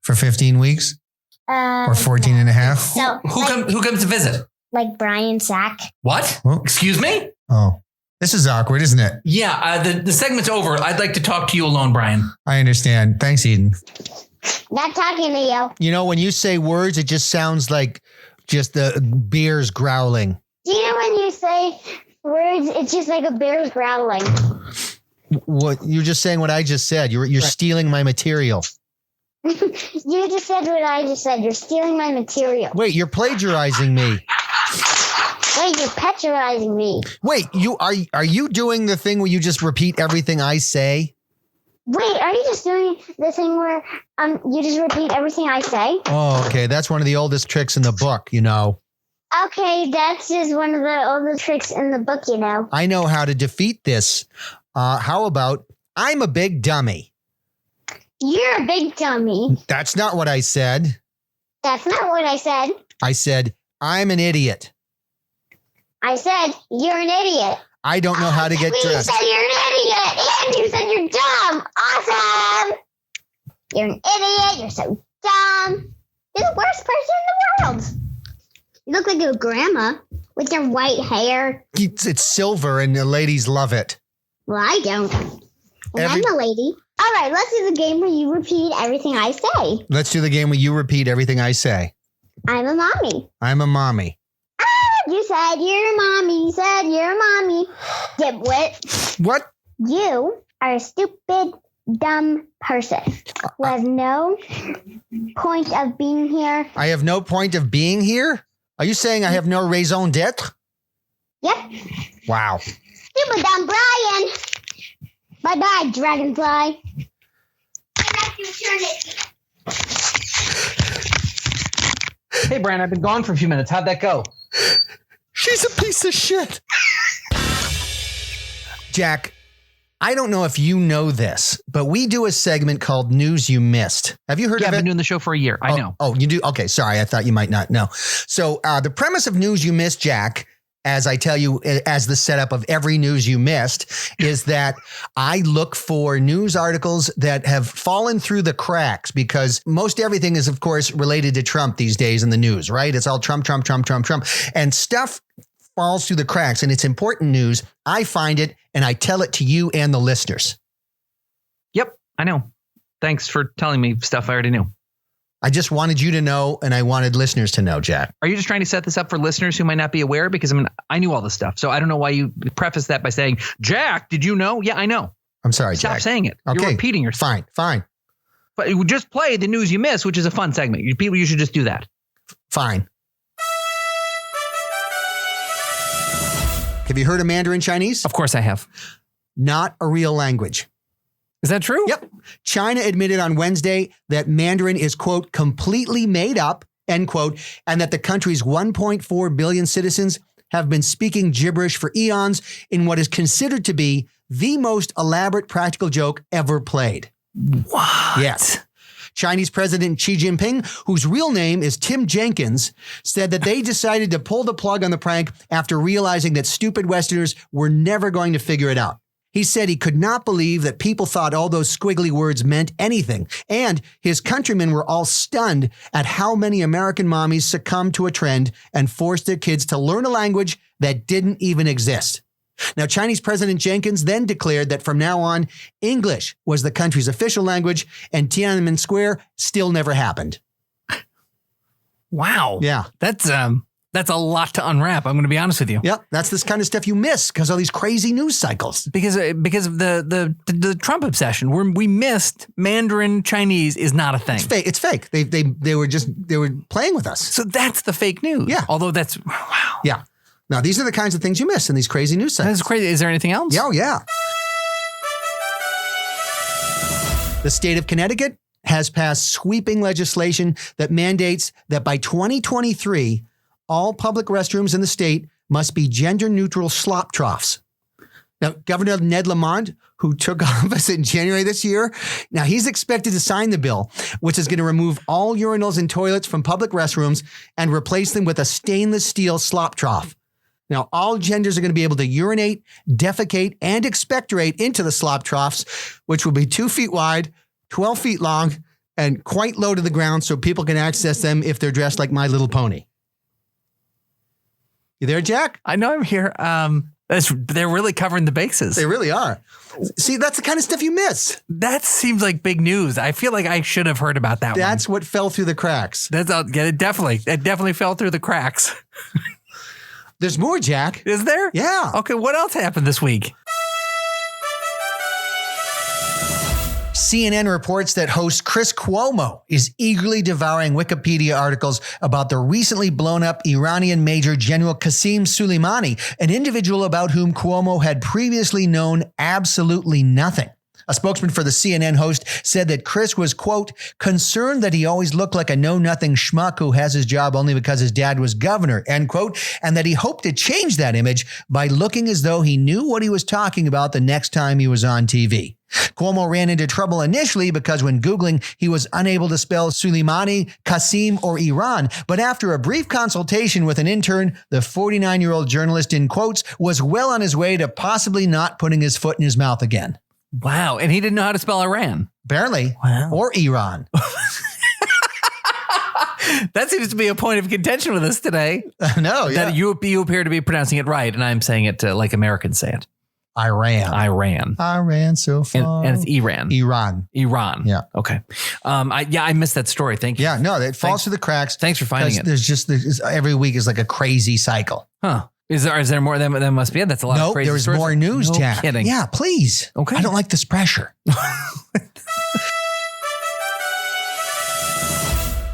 for 15 weeks? Or 14 and a half? So, who comes to visit? Like Brian Sack. What? Well, excuse me? Oh, this is awkward, isn't it? Yeah, the segment's over. I'd like to talk to you alone, Brian. I understand. Thanks, Eden. Not talking to you. When you say words, it just sounds like just the bears growling. Do you know when you say words, it's just like a bear growling? What you're just saying what I just said. You're stealing my material. You just said what I just said. You're stealing my material. Wait, you're plagiarizing me. Wait, you're patronizing me. Wait, are you doing the thing where you just repeat everything I say? Wait, are you just doing the thing where you just repeat everything I say? Oh, okay. That's one of the oldest tricks in the book, Okay, that's just one of the oldest tricks in the book, I know how to defeat this. How about I'm a big dummy? You're a big dummy. That's not what I said. That's not what I said. I said, I'm an idiot. I said, you're an idiot. I don't know how to get dressed. You said you're an idiot, and you said you're dumb. Awesome. You're an idiot. You're so dumb. You're the worst person in the world. You look like your grandma with your white hair. It's silver, and the ladies love it. Well, I don't. And I'm a lady. All right, let's do the game where you repeat everything I say. Let's do the game where you repeat everything I say. I'm a mommy. I'm a mommy. You said you're a mommy. You said you're a mommy. Dipwit. What? You are a stupid dumb person. Was no point of being here. I have no point of being here? Are you saying I have no raison d'etre? Yep. Wow. Super dumb Brian. Bye-bye, dragonfly. Hey, Brian, I've been gone for a few minutes. How'd that go? She's a piece of shit. Jack, I don't know if you know this, but we do a segment called News You Missed. Have you heard Yeah, of I've it? been doing the show for a year. I know. Oh, you do? Okay, sorry. I thought you might not know. So the premise of News You Missed, Jack, as I tell you, as the setup of every news you missed, is that I look for news articles that have fallen through the cracks, because most everything is, of course, related to Trump these days in the news, right? It's all Trump, Trump, Trump, Trump, Trump. And stuff falls through the cracks, and it's important news. I find it and I tell it to you and the listeners. Yep, I know. Thanks for telling me stuff I already knew. I just wanted you to know, and I wanted listeners to know, Jack. Are you just trying to set this up for listeners who might not be aware? Because I mean, I knew all this stuff, so I don't know why you preface that by saying, Jack, did you know? Yeah, I know. I'm sorry, Stop Jack. saying it. Okay. You're repeating yourself. Fine. But you just play the news you miss, which is a fun segment. You should just do that. Fine. Have you heard of Mandarin Chinese? Of course I have. Not a real language. Is that true? Yep. China admitted on Wednesday that Mandarin is, quote, completely made up, end quote, and that the country's 1.4 billion citizens have been speaking gibberish for eons in what is considered to be the most elaborate practical joke ever played. What? Yes. Chinese President Xi Jinping, whose real name is Tim Jenkins, said that they decided to pull the plug on the prank after realizing that stupid Westerners were never going to figure it out. He said he could not believe that people thought all those squiggly words meant anything, and his countrymen were all stunned at how many American mommies succumbed to a trend and forced their kids to learn a language that didn't even exist. Now, Chinese President Jenkins then declared that from now on, English was the country's official language, and Tiananmen Square still never happened. Wow. Yeah. That's a lot to unwrap. I'm going to be honest with you. Yep. That's this kind of stuff you miss because of these crazy news cycles. Because of the Trump obsession, we missed Mandarin Chinese is not a thing. It's fake. They were playing with us. So that's the fake news. Yeah. Although that's wow. Yeah. Now, these are the kinds of things you miss in these crazy news cycles. That's crazy. Is there anything else? Yeah, oh, yeah. The state of Connecticut has passed sweeping legislation that mandates that by 2023, all public restrooms in the state must be gender-neutral slop troughs. Now, Governor Ned Lamont, who took office in January this year, now he's expected to sign the bill, which is going to remove all urinals and toilets from public restrooms and replace them with a stainless steel slop trough. Now, all genders are going to be able to urinate, defecate, and expectorate into the slop troughs, which will be 2 feet wide, 12 feet long, and quite low to the ground so people can access them if they're dressed like My Little Pony. You there, Jack? I know I'm here. They're really covering the bases. They really are. See, that's the kind of stuff you miss. That seems like big news. I feel like I should have heard about that That's what fell through the cracks. it definitely fell through the cracks. There's more, Jack. Is there? Yeah. Okay, what else happened this week? CNN reports that host Chris Cuomo is eagerly devouring Wikipedia articles about the recently blown up Iranian Major General Qasem Soleimani, an individual about whom Cuomo had previously known absolutely nothing. A spokesman for the CNN host said that Chris was, quote, concerned that he always looked like a know-nothing schmuck who has his job only because his dad was governor, end quote, and that he hoped to change that image by looking as though he knew what he was talking about the next time he was on TV. Cuomo ran into trouble initially because when Googling, he was unable to spell Soleimani, Qasem, or Iran. But after a brief consultation with an intern, the 49-year-old journalist, in quotes, was well on his way to possibly not putting his foot in his mouth again. Wow. And he didn't know how to spell Iran. Barely. Wow. Or Iran. That seems to be a point of contention with us today. No, yeah. That you appear to be pronouncing it right, and I'm saying it like Americans say it. Iran. I ran so far. and it's Iran. Iran. Yeah. Okay. I missed that story. Thank you. Yeah, no, it falls through the cracks. Thanks for finding it. There's every week is like a crazy cycle. Huh. Is there more? That must be it. That's a lot of No, crazy there's stories. more news, No Jack. kidding. Yeah, please. Okay. I don't like this pressure.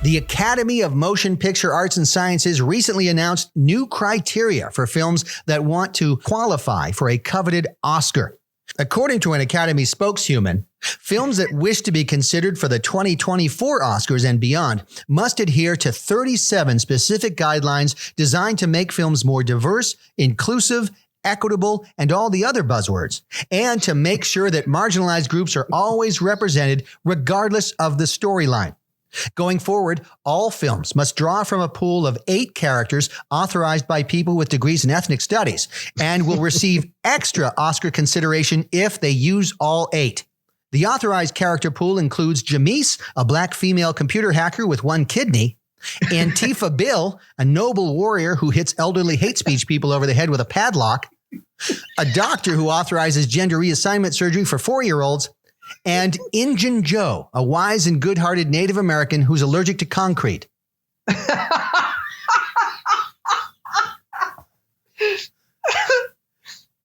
The Academy of Motion Picture Arts and Sciences recently announced new criteria for films that want to qualify for a coveted Oscar. According to an Academy spokeshuman, films that wish to be considered for the 2024 Oscars and beyond must adhere to 37 specific guidelines designed to make films more diverse, inclusive, equitable, and all the other buzzwords, and to make sure that marginalized groups are always represented regardless of the storyline. Going forward, all films must draw from a pool of 8 characters authorized by people with degrees in ethnic studies and will receive extra Oscar consideration if they use all 8. The authorized character pool includes Jamise, a black female computer hacker with 1 kidney, Antifa Bill, a noble warrior who hits elderly hate speech people over the head with a padlock, a doctor who authorizes gender reassignment surgery for 4-year-olds, and Injun Joe, a wise and good-hearted Native American who's allergic to concrete.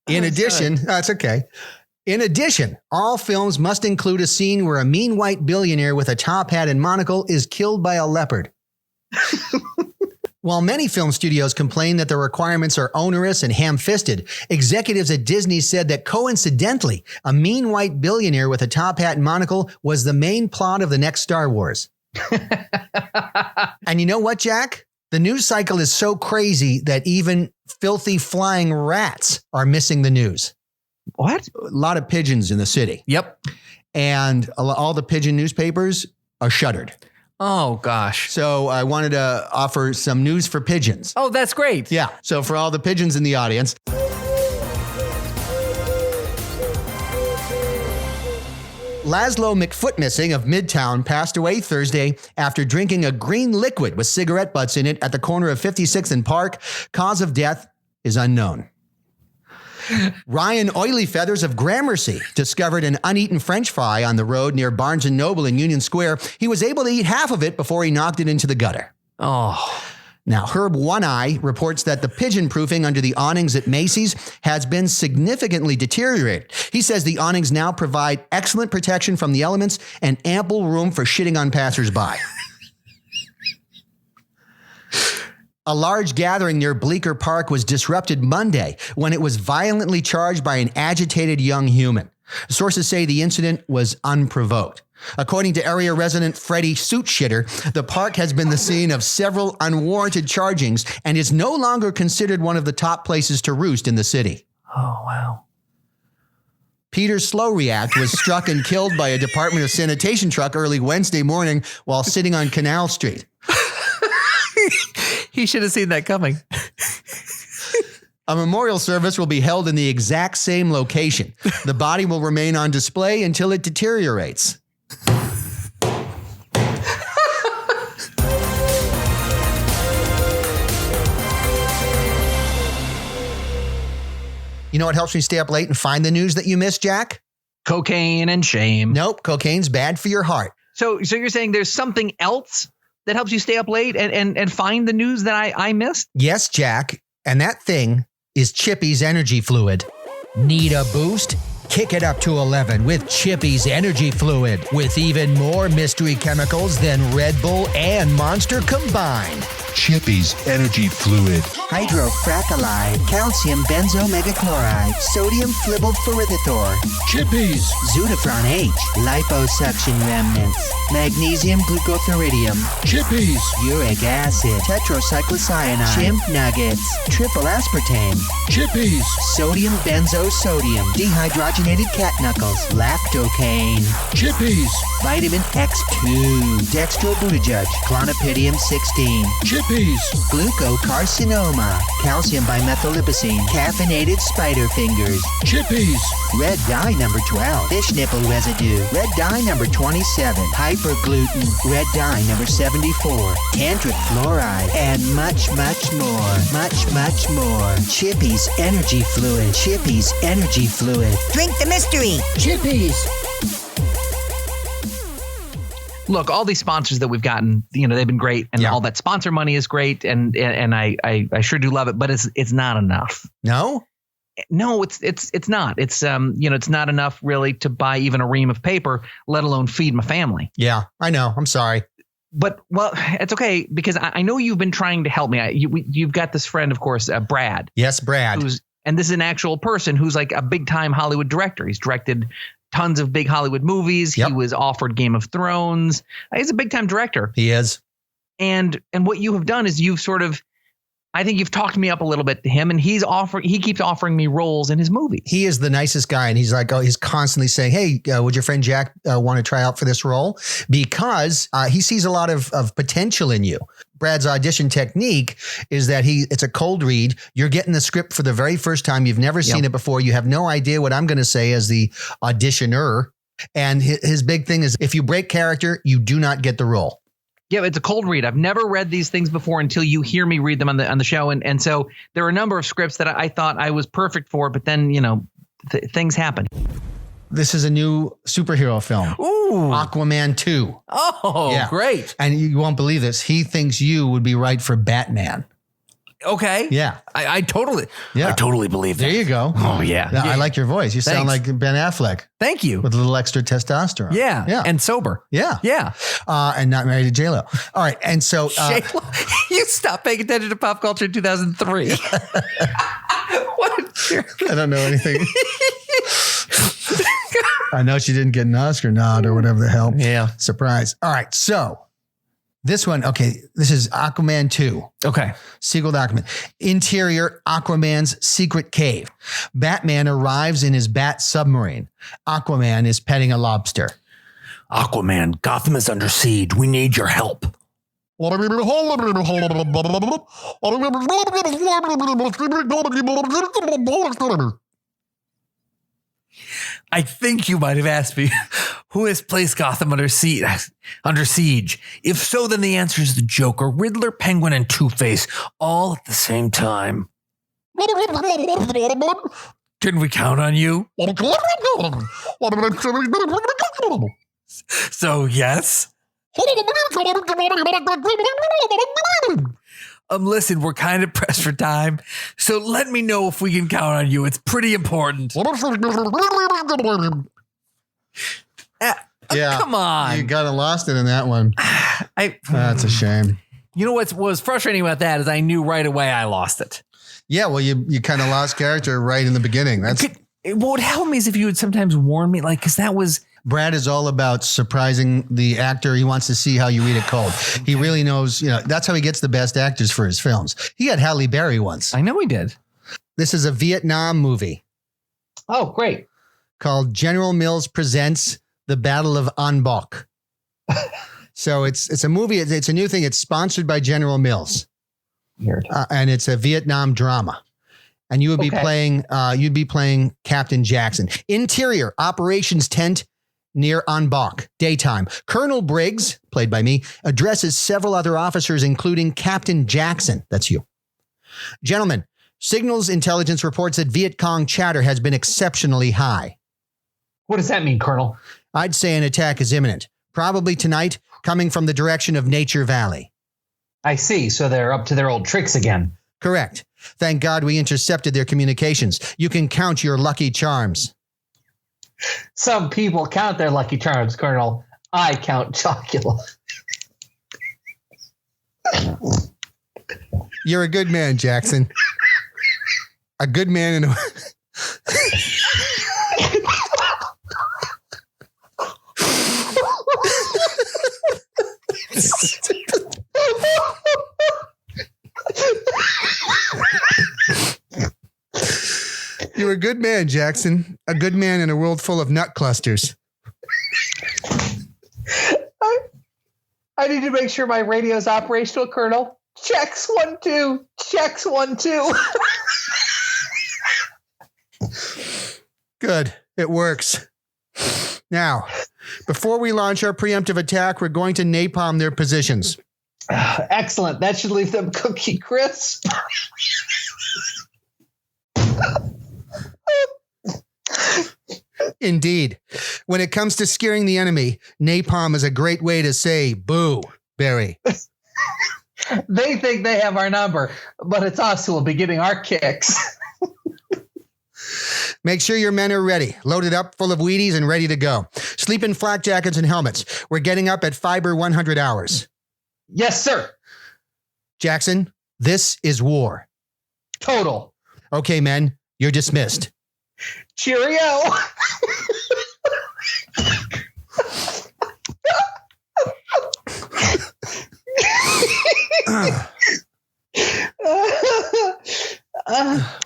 In addition, that's okay. In addition, all films must include a scene where a mean white billionaire with a top hat and monocle is killed by a leopard. While many film studios complain that the requirements are onerous and ham-fisted, executives at Disney said that coincidentally, a mean white billionaire with a top hat and monocle was the main plot of the next Star Wars. And you know what, Jack? The news cycle is so crazy that even filthy flying rats are missing the news. What? A lot of pigeons in the city. Yep. And all the pigeon newspapers are shuttered. Oh, gosh. So I wanted to offer some news for pigeons. Oh, that's great. Yeah. So for all the pigeons in the audience. Laszlo McFootmissing of Midtown passed away Thursday after drinking a green liquid with cigarette butts in it at the corner of 56th and Park. Cause of death is unknown. Ryan Oily Feathers of Gramercy discovered an uneaten French fry on the road near Barnes & Noble in Union Square. He was able to eat half of it before he knocked it into the gutter. Oh. Now, Herb One Eye reports that the pigeon proofing under the awnings at Macy's has been significantly deteriorated. He says the awnings now provide excellent protection from the elements and ample room for shitting on passersby. A large gathering near Bleecker Park was disrupted Monday when it was violently charged by an agitated young human. Sources say the incident was unprovoked. According to area resident Freddie Suitshitter, the park has been the scene of several unwarranted chargings and is no longer considered one of the top places to roost in the city. Oh, wow. Peter Slow React was struck and killed by a Department of Sanitation truck early Wednesday morning while sitting on Canal Street. He should have seen that coming. A memorial service will be held in the exact same location. The body will remain on display until it deteriorates. You know what helps me stay up late and find the news that you missed, Jack? Cocaine and shame. Nope, cocaine's bad for your heart. So you're saying there's something else that helps you stay up late and find the news that I missed? Yes, Jack. And that thing is Chippy's Energy Fluid. Need a boost? Kick it up to 11 with Chippy's Energy Fluid, with even more mystery chemicals than Red Bull and Monster combined. Chippy's Energy Fluid. Hydrofracalide, calcium benzomegachloride, sodium flibelfuridithor, Chippy's. Zutafron H, liposuction remnants, magnesium glucotheridium, Chippy's. uric acid, tetracyclocyanide, chimp nuggets, triple aspartame, Chippy's. sodium benzosodium, dehydrogenated cat knuckles, lactocaine, Chippy's. vitamin X2, dextrobutadjudge, clonopodium 16, Chippy's. glucocarcinoma, calcium bimethylipocene, caffeinated spider fingers, Chippy's. red dye number 12, fish nipple residue, red dye number 27, hypergluten, red dye number 74, tantric fluoride, and much, much more. Much, much more. Chippy's Energy Fluid. Chippy's Energy Fluid. Drink the mystery. Chippy's. look, all these sponsors that we've gotten, they've been great, and all that sponsor money is great, and I sure do love it, but it's not enough. No, it's not. It's it's not enough really to buy even a ream of paper, let alone feed my family. Yeah, I know. I'm sorry. But, well, it's okay, because I know you've been trying to help me. You've got this friend, of course, Brad. Yes, Brad. And this is an actual person who's like a big time Hollywood director. He's directed tons of big Hollywood movies. Yep. He was offered Game of Thrones. He's a big time director. He is. And what you have done is you've sort of, I think you've talked me up a little bit to him, and he keeps offering me roles in his movies. He is the nicest guy. And he's like, he's constantly saying, hey, would your friend Jack want to try out for this role? Because he sees a lot of potential in you. Brad's audition technique is that it's a cold read. You're getting the script for the very first time. You've never seen it before. You have no idea what I'm going to say as the auditioner. And his big thing is, if you break character, you do not get the role. Yeah, it's a cold read. I've never read these things before until you hear me read them on the show. And so there are a number of scripts that I thought I was perfect for, but then, things happen. This is a new superhero film. Ooh. Aquaman 2. Oh, Yeah. great. And you won't believe this. He thinks you would be right for Batman. Okay. Yeah. I totally believe that. There you go. Oh, yeah. I like your voice. You sound Thanks. like Ben Affleck Thank you. with a little extra testosterone. Yeah. Yeah. And sober. Yeah. Yeah. And not married to J-Lo. All right. And so J-Lo, you stopped paying attention to pop culture in 2003. What a jerk. I don't know anything. I know she didn't get an Oscar nod or whatever the hell. Yeah. Surprise. All right. So this one, okay, this is Aquaman 2. Okay. Sequel to Aquaman. Interior, Aquaman's secret cave. Batman arrives in his bat submarine. Aquaman is petting a lobster. Aquaman, Gotham is under siege. We need your help. I think you might have asked me who has placed Gotham under siege. If so, then the answer is the Joker, Riddler, Penguin, and Two-Face, all at the same time. Can we count on you? So, yes. Listen, we're kind of pressed for time, so let me know if we can count on you. It's pretty important. Yeah. Come on. You got lost it in that one. That's a shame. You know what was frustrating about that is I knew right away I lost it. Yeah, well, you kind of lost character right in the beginning. What would help me is if you would sometimes warn me, because that was... Brad is all about surprising the actor. He wants to see how you read it cold. He really knows, that's how he gets the best actors for his films. He had Halle Berry once. I know he did. This is a Vietnam movie. Oh, great. Called General Mills Presents The Battle of An Bok. So it's a movie. It's a new thing. It's sponsored by General Mills. And it's a Vietnam drama. And you would be playing Captain Jackson. Interior, operations tent near An Bok. Daytime. Colonel Briggs, played by me, addresses several other officers, including Captain Jackson. That's you. Gentlemen, Signals Intelligence reports that Viet Cong chatter has been exceptionally high. What does that mean, Colonel? I'd say an attack is imminent. Probably tonight, coming from the direction of Nature Valley. I see. So they're up to their old tricks again. Correct. Thank God we intercepted their communications. You can count your lucky charms. Some people count their lucky charms, Colonel. I count Chocula. You're a good man, Jackson. A good man in a... You're a good man, Jackson. A good man in a world full of nut clusters. I need to make sure my radio is operational, Colonel. Checks 1 2. Checks 1 2. Good. It works. Now, before we launch our preemptive attack, we're going to napalm their positions. Excellent. That should leave them cookie crisp. Indeed. When it comes to scaring the enemy, napalm is a great way to say boo, Barry. They think they have our number, but it's us who will be getting our kicks. Make sure your men are ready, loaded up, full of Wheaties, and ready to go. Sleep in flak jackets and helmets. We're getting up at fiber 100 hours. Yes, sir. Jackson, this is war. Total. Okay, men, you're dismissed. Cheerio.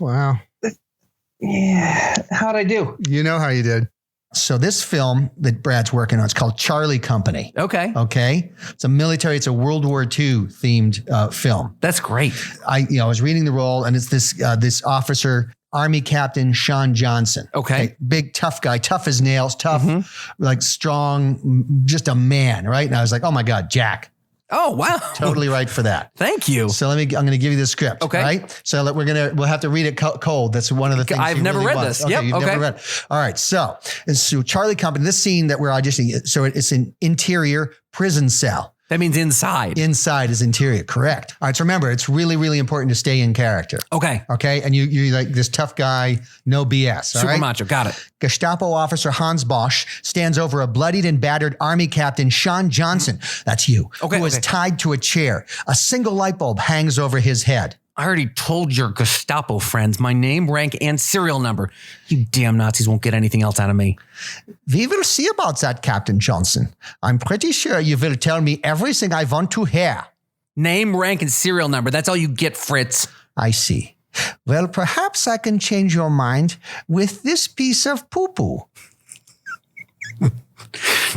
Wow. Yeah. How'd I do? You know how you did. So this film that Brad's working on, it's called Charlie Company. Okay. Okay. It's a World War II themed film. That's great. I was reading the role, and it's this officer, Army Captain Sean Johnson. Okay. Big, tough guy, tough as nails, tough, like strong, just a man, right? And I was like, oh my God, Jack. Oh, wow. Totally right for that. Thank you. So I'm going to give you the script. Okay. Right. So we'll have to read it cold. That's one of the things. I've never read this. Okay, Yep. You've never read. All right. So Charlie Company, this scene that we're auditioning. So it's an interior prison cell. That means inside. Inside is interior. Correct. All right. So remember, it's really, really important to stay in character. Okay. Okay. And you like this tough guy, no BS. All Super right? macho. Got it. Gestapo officer Hans Bosch stands over a bloodied and battered Army Captain Sean Johnson. That's you. Okay, Who is okay. tied to a chair. A single light bulb hangs over his head. I already told your Gestapo friends my name, rank, and serial number. You damn Nazis won't get anything else out of me. We will see about that, Captain Johnson. I'm pretty sure you will tell me everything I want to hear. Name, rank, and serial number. That's all you get, Fritz. I see. Well, perhaps I can change your mind with this piece of poo-poo.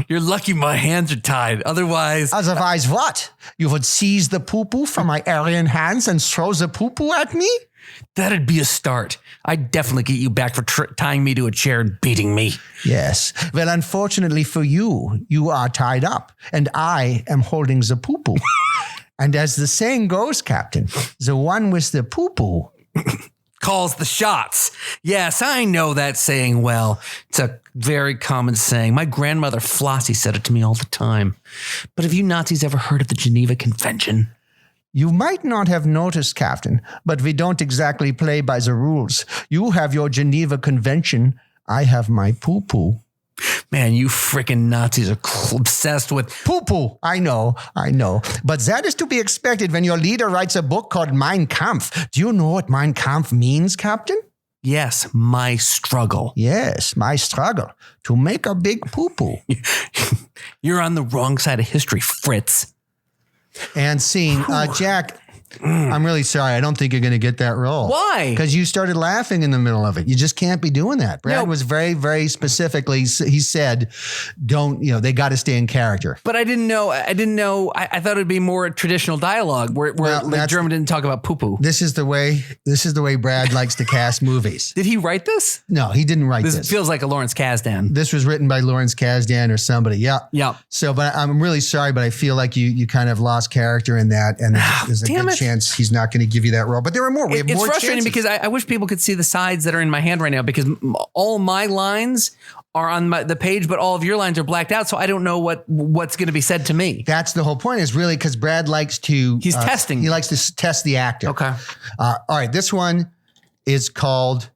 You're lucky my hands are tied. Otherwise, Otherwise, what? You would seize the poo-poo from my Aryan hands and throw the poo-poo at me? that'd be a start. I'd definitely get you back for tying me to a chair and beating me. Yes. Well, unfortunately for you, you are tied up, and I am holding the poo-poo. And as the saying goes, Captain, the one with the poo-poo calls the shots. Yes, I know that saying well. It's a very common saying. My grandmother Flossie said it to me all the time. But have you Nazis ever heard of the Geneva Convention? You might not have noticed, Captain, but we don't exactly play by the rules. You have your Geneva Convention. I have my poo-poo. Man, you frickin' Nazis are obsessed with Poo-poo. I know. But that is to be expected when your leader writes a book called Mein Kampf. Do you know what Mein Kampf means, Captain? yes, my struggle. Yes, my struggle to make a big poo-poo. You're on the wrong side of history, Fritz. And scene. Jack, I'm really sorry. I don't think you're going to get that role. Why? Because you started laughing in the middle of it. You just can't be doing that. Brad was very, very specifically, he said, they got to stay in character. But I didn't know. I thought it'd be more traditional dialogue where like German didn't talk about poo-poo. This is the way Brad likes to cast movies. Did he write this? No, he didn't write this. This feels like a Lawrence Kasdan. This was written by Lawrence Kasdan or somebody. Yeah. Yeah. So, but I'm really sorry, but I feel like you kind of lost character in that, and there's a Damn good it. chance he's not going to give you that role. But there are more. We have It's more frustrating chances. because I wish people could see the sides that are in my hand right now because all my lines are on the page, but all of your lines are blacked out. So I don't know what's going to be said to me. That's the whole point. Is really because Brad likes to. He's testing. He likes to test the actor. Okay. All right. This one is called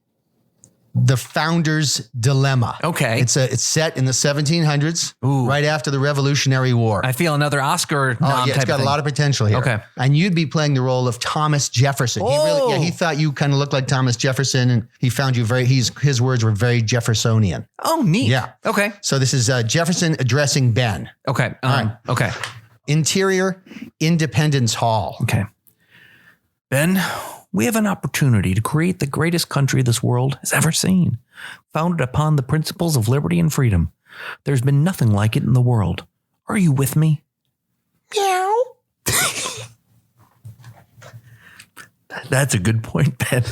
The Founder's Dilemma. Okay. It's set in the 1700s, right after the Revolutionary War. I feel another Oscar nom It's type got of a thing. lot of potential here. Okay. And you'd be playing the role of Thomas Jefferson. Oh. He thought you kind of looked like Thomas Jefferson, and he found you his words were very Jeffersonian. Oh, neat. Yeah. Okay. So this is Jefferson addressing Ben. Okay. right. Okay. Interior, Independence Hall. Okay. Ben, we have an opportunity to create the greatest country this world has ever seen, founded upon the principles of liberty and freedom. There's been nothing like it in the world. Are you with me? Meow. That's a good point, Ben.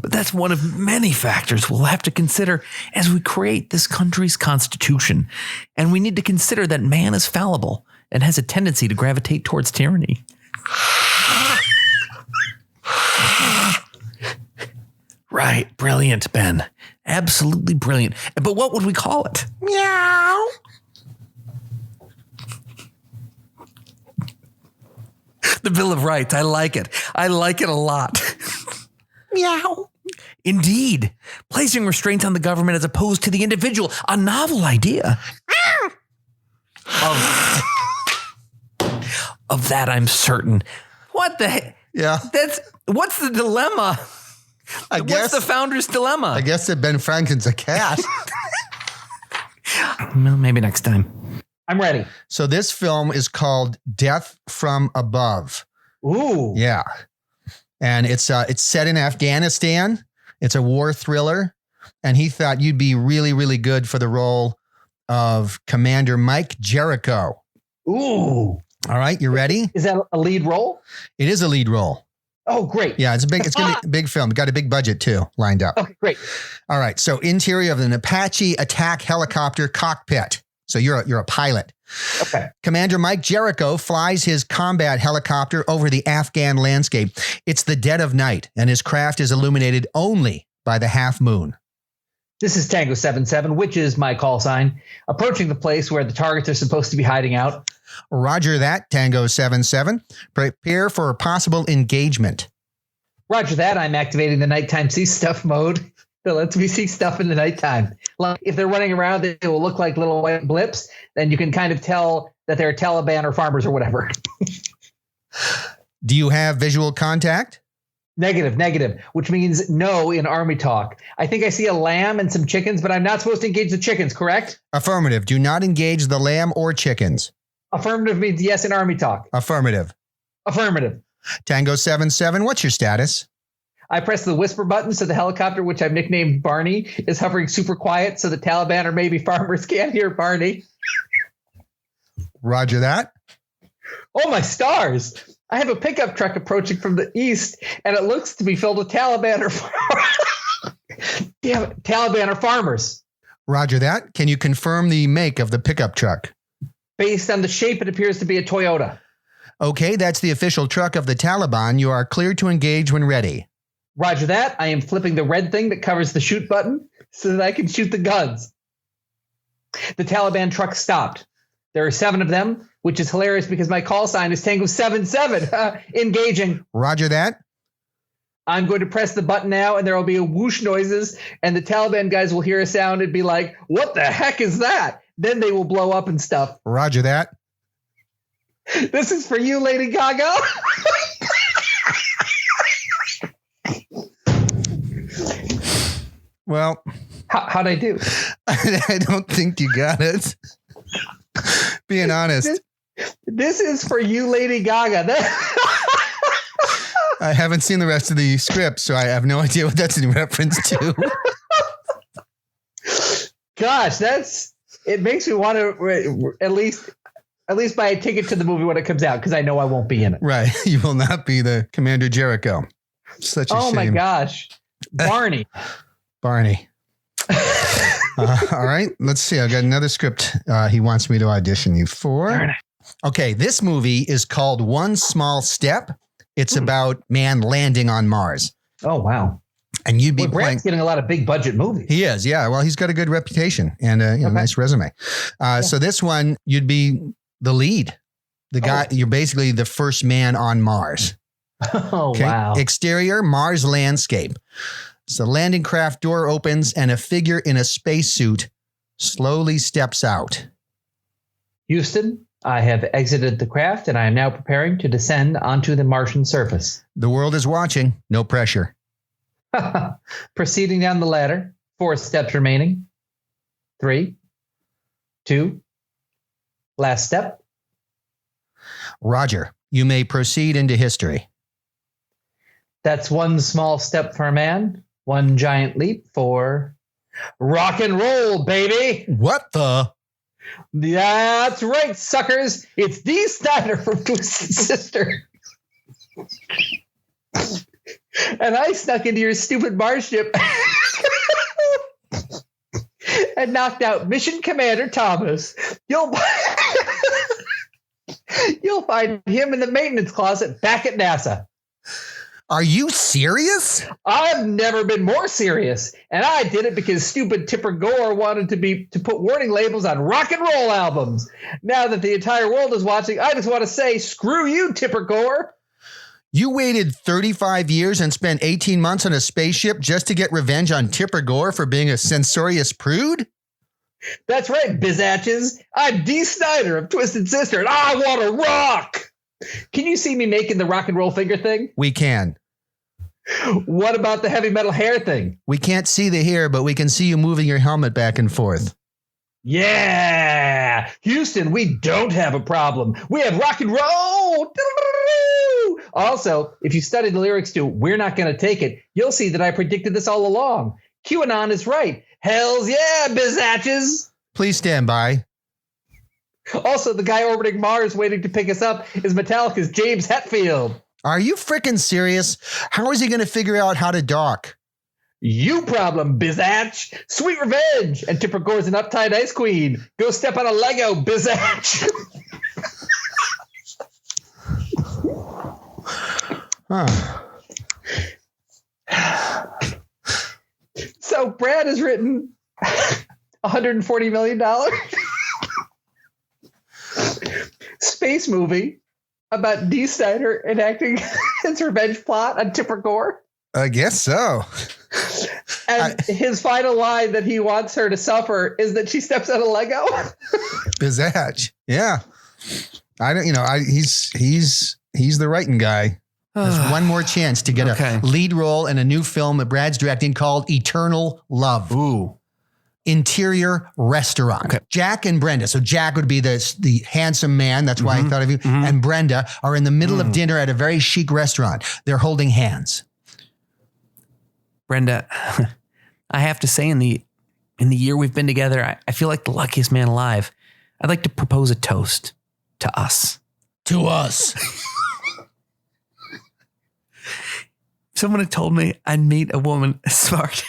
But that's one of many factors we'll have to consider as we create this country's constitution. And we need to consider that man is fallible and has a tendency to gravitate towards tyranny. Right. Brilliant, Ben. Absolutely brilliant. But what would we call it? Meow. The Bill of Rights. I like it. I like it a lot. Meow. Indeed. Placing restraints on the government as opposed to the individual. A novel idea. Of that, I'm certain. What the heck? Yeah. What's the dilemma? What's the founder's dilemma? I guess that Ben Franklin's a cat. Well, maybe next time. I'm ready. So this film is called Death from Above. Ooh. Yeah. And it's set in Afghanistan. It's a war thriller. And he thought you'd be really, really good for the role of Commander Mike Jericho. Ooh. All right, you ready? Is that a lead role? It is a lead role. Oh, great. Yeah, it's going to be a big film. Got a big budget too lined up. Okay, great. All right. So interior of an Apache attack helicopter cockpit. So you're a pilot. Okay. Commander Mike Jericho flies his combat helicopter over the Afghan landscape. It's the dead of night, and his craft is illuminated only by the half moon. This is Tango 77, which is my call sign, approaching the place where the targets are supposed to be hiding out. Roger that, Tango 77. Prepare for a possible engagement. Roger that. I'm activating the nighttime see stuff mode that lets me see stuff in the nighttime. Like if they're running around, they will look like little white blips. Then you can kind of tell that they're Taliban or farmers or whatever. Do you have visual contact? Negative, which means no in Army talk. I think I see a lamb and some chickens, but I'm not supposed to engage the chickens, correct? Affirmative. Do not engage the lamb or chickens. Affirmative means yes in Army talk. Affirmative. Tango 77, what's your status? I press the whisper button so the helicopter, which I've nicknamed Barney, is hovering super quiet so the Taliban or maybe farmers can't hear Barney. Roger that. Oh, my stars. I have a pickup truck approaching from the east, and it looks to be filled with Taliban or farmers. Roger that. Can you confirm the make of the pickup truck? Based on the shape, it appears to be a Toyota. Okay, that's the official truck of the Taliban. You are clear to engage when ready. Roger that. I am flipping the red thing that covers the shoot button so that I can shoot the guns. The Taliban truck stopped. There are 7 of them, which is hilarious because my call sign is Tango 77. Engaging. Roger that. I'm going to press the button now, and there will be a whoosh noises, and the Taliban guys will hear a sound and be like, what the heck is that? Then they will blow up and stuff. Roger that. This is for you, Lady Gaga. Well, how'd I do? I don't think you got it. Being honest. This is for you, Lady Gaga. I haven't seen the rest of the script, so I have no idea what that's in reference to. Gosh, it makes me want to at least buy a ticket to the movie when it comes out because I know I won't be in it. Right. You will not be the Commander Jericho. Such a shame. Oh my gosh. Barney. All right. Let's see. I got another script he wants me to audition you for. Okay. This movie is called One Small Step. It's about man landing on Mars. Oh, wow. And you'd be Brad's getting a lot of big budget movies. He is. Yeah. Well, he's got a good reputation and a nice resume. So this one, you'd be the lead. The guy, you're basically the first man on Mars. Oh, okay. Wow. Exterior, Mars landscape. So the landing craft door opens and a figure in a spacesuit slowly steps out. Houston, I have exited the craft and I am now preparing to descend onto the Martian surface. The world is watching. No pressure. Proceeding down the ladder. 4 steps remaining. 3, 2, last step. Roger. You may proceed into history. That's one small step for a man, one giant leap for rock and roll, baby. What the? That's right, suckers. It's Dee Snyder from Twisted Sister. And I snuck into your stupid Mars ship and knocked out Mission Commander Thomas. You'll find him in the maintenance closet back at NASA. Are you serious? I've never been more serious, and I did it because stupid Tipper Gore wanted to put warning labels on rock and roll albums. Now that the entire world is watching, I just want to say, screw you, Tipper Gore. You waited 35 years and spent 18 months on a spaceship just to get revenge on Tipper Gore for being a censorious prude? That's right, bizaches. I'm Dee Snider of Twisted Sister, and I want to rock. Can you see me making the rock and roll finger thing? We can. What about the heavy metal hair thing? We can't see the hair, but we can see you moving your helmet back and forth. Yeah. Houston, we don't have a problem. We have rock and roll. Also, if you study the lyrics to We're Not Gonna Take It, you'll see that I predicted this all along. QAnon is right. Hells yeah, bizaches. Please stand by. Also, the guy orbiting Mars waiting to pick us up is Metallica's James Hetfield. Are you freaking serious? How is he going to figure out how to dock? You problem, bizatch. Sweet revenge. And Tipper Gore's an uptight ice queen. Go step on a Lego, bizatch. So Brad has written $140 million space movie about Dee Snider enacting his revenge plot on Tipper Gore. I guess so. And his final line that he wants her to suffer is that she steps on a Lego. Bizatch. Yeah. I don't, he's the writing guy. There's one more chance to get a lead role in a new film that Brad's directing called Eternal Love. Ooh. Interior restaurant. Okay. Jack and Brenda. So Jack would be the handsome man. That's why I thought of you. Mm-hmm. And Brenda are in the middle of dinner at a very chic restaurant. They're holding hands. Brenda, I have to say in the year we've been together, I feel like the luckiest man alive. I'd like to propose a toast to us. To us. Someone had told me I'd meet a woman as smart,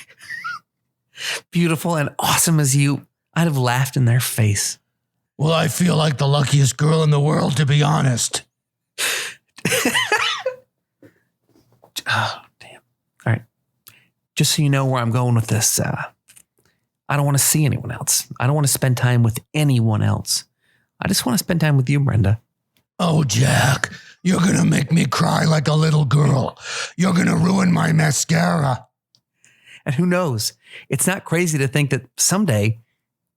beautiful, and awesome as you. I'd have laughed in their face. Well, I feel like the luckiest girl in the world, to be honest. Oh, damn. All right. Just so you know where I'm going with this, I don't want to see anyone else. I don't want to spend time with anyone else. I just want to spend time with you, Brenda. Oh, Jack, you're going to make me cry like a little girl. You're going to ruin my mascara. And who knows? It's not crazy to think that someday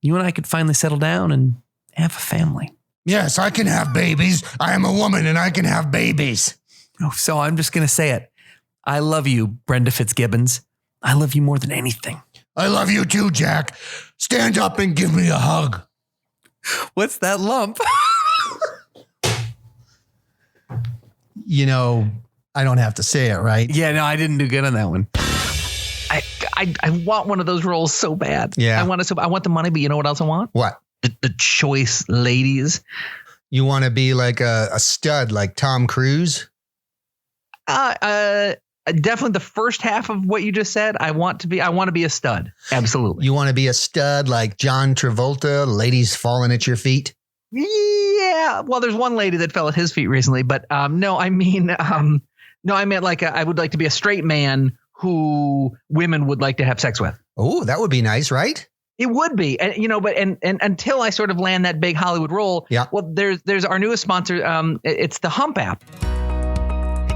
you and I could finally settle down and have a family. Yes, I can have babies. I am a woman and I can have babies. Oh, so I'm just going to say it. I love you, Brenda Fitzgibbons. I love you more than anything. I love you too, Jack. Stand up and give me a hug. What's that lump? I don't have to say it, right? Yeah, no, I didn't do good on that one. I want one of those roles so bad. Yeah. I want the money, but you know what else I want? What? The choice ladies. You want to be like a stud like Tom Cruise? Definitely the first half of what you just said. I want to be a stud. Absolutely. You want to be a stud like John Travolta, ladies falling at your feet? Yeah. Well, there's one lady that fell at his feet recently, but I meant like I would like to be a straight man who women would like to have sex with. Oh, that would be nice, right? It would be, and until I sort of land that big Hollywood role. Yeah. Well, there's our newest sponsor. It's the Hump app.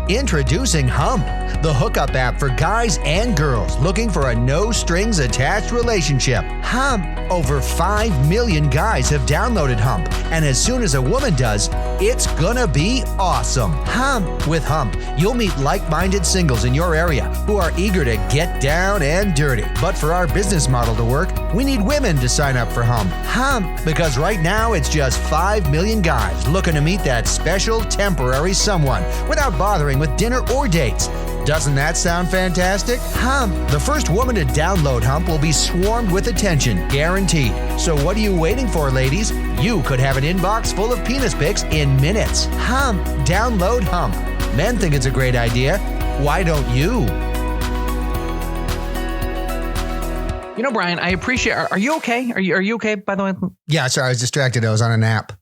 Introducing Hump, the hookup app for guys and girls looking for a no-strings-attached relationship. Hump. Over 5 million guys have downloaded Hump, and as soon as a woman does, it's gonna be awesome. Hump. With Hump, you'll meet like-minded singles in your area who are eager to get down and dirty. But for our business model to work, we need women to sign up for Hump. Hump. Because right now, it's just 5 million guys looking to meet that special temporary someone without bothering with dinner or dates. Doesn't that sound fantastic? Hump. The first woman to download Hump will be swarmed with attention, guaranteed. So what are you waiting for, ladies? You could have an inbox full of penis pics in minutes. Hump. Download Hump. Men think it's a great idea. Why don't you? Brian, I appreciate. Are you okay? Are you okay? By the way. Yeah, sorry, I was distracted. I was on a nap.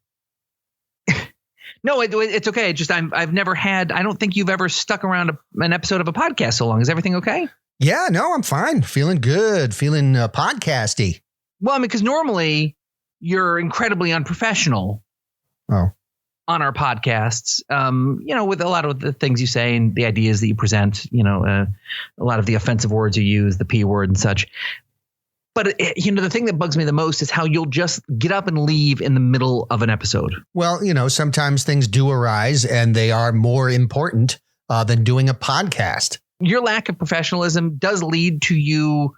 No, it's okay. Just I've never had. I don't think you've ever stuck around an episode of a podcast so long. Is everything okay? Yeah, no, I'm fine. Feeling good. Feeling podcasty. Well, I mean, because normally you're incredibly unprofessional. Oh. On our podcasts, with a lot of the things you say and the ideas that you present, a lot of the offensive words you use, the P word and such. But, the thing that bugs me the most is how you'll just get up and leave in the middle of an episode. Well, sometimes things do arise and they are more important than doing a podcast. Your lack of professionalism does lead to you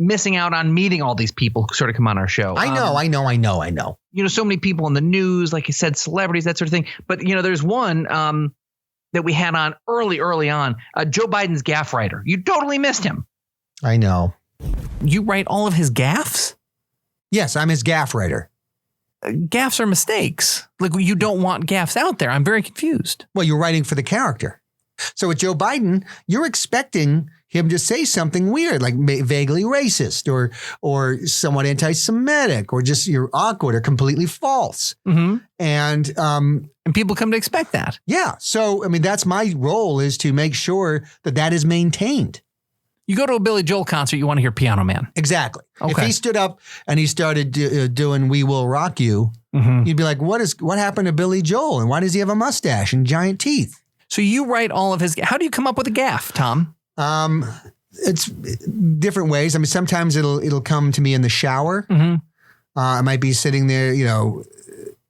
missing out on meeting all these people who sort of come on our show. I know. So many people in the news, like you said, celebrities, that sort of thing. But, there's one that we had on early on, Joe Biden's gaffe writer. You totally missed him. I know. You write all of his gaffes? Yes, I'm his gaffe writer. Gaffes are mistakes. Like, you don't want gaffes out there. I'm very confused. Well, you're writing for the character. So with Joe Biden, you're expecting him to say something weird, like vaguely racist or somewhat anti-Semitic, or just you're awkward or completely false. Mm-hmm. And people come to expect that. Yeah. So, I mean, that's my role, is to make sure that is maintained. You go to a Billy Joel concert, you want to hear Piano Man. Exactly. Okay. If he stood up and he started doing We Will Rock You, you'd be like, what happened to Billy Joel? And why does he have a mustache and giant teeth? So you write all of his. How do you come up with a gaffe, Tom? It's different ways. I mean, sometimes it'll come to me in the shower. Mm-hmm. I might be sitting there,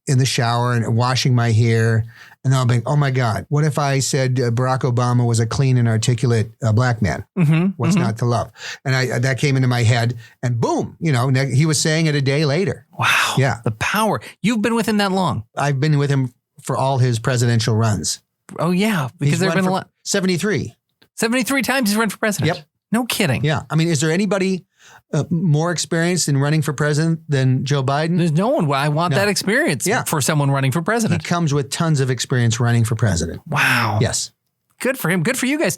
in the shower and washing my hair, and I'll be, oh my God, what if I said Barack Obama was a clean and articulate black man? Mm-hmm. What's not to love? And that came into my head, and boom, he was saying it a day later. Wow. Yeah. The power. You've been with him that long. I've been with him for all his presidential runs. Oh, yeah. Because there have been a lot. 73. 73 times he's run for president. Yep. No kidding. Yeah. I mean, is there anybody more experienced in running for president than Joe Biden? There's no one. I want that experience for someone running for president. He comes with tons of experience running for president. Wow. Yes. Good for him. Good for you guys.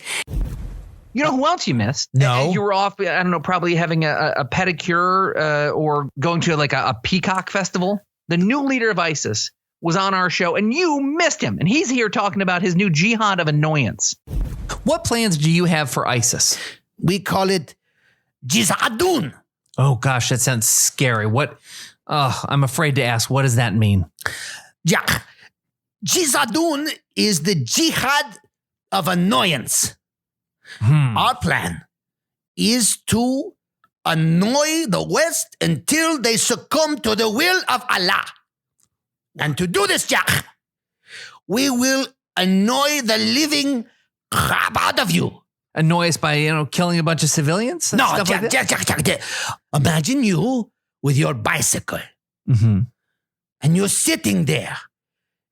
You know who else you missed? No. You were off, I don't know, probably having a pedicure or going to like a peacock festival. The new leader of ISIS was on our show, and you missed him. And he's here talking about his new jihad of annoyance. What plans do you have for ISIS? We call it jihadun. Oh, gosh, that sounds scary. I'm afraid to ask. What does that mean? Yeah. Jihadun is the jihad of annoyance. Our plan is to annoy the West until they succumb to the will of Allah. And to do this, Jack, we will annoy the living crap out of you. Annoy us by, killing a bunch of civilians? No, Jack. Jack. Imagine you with your bicycle. Mm-hmm. And you're sitting there.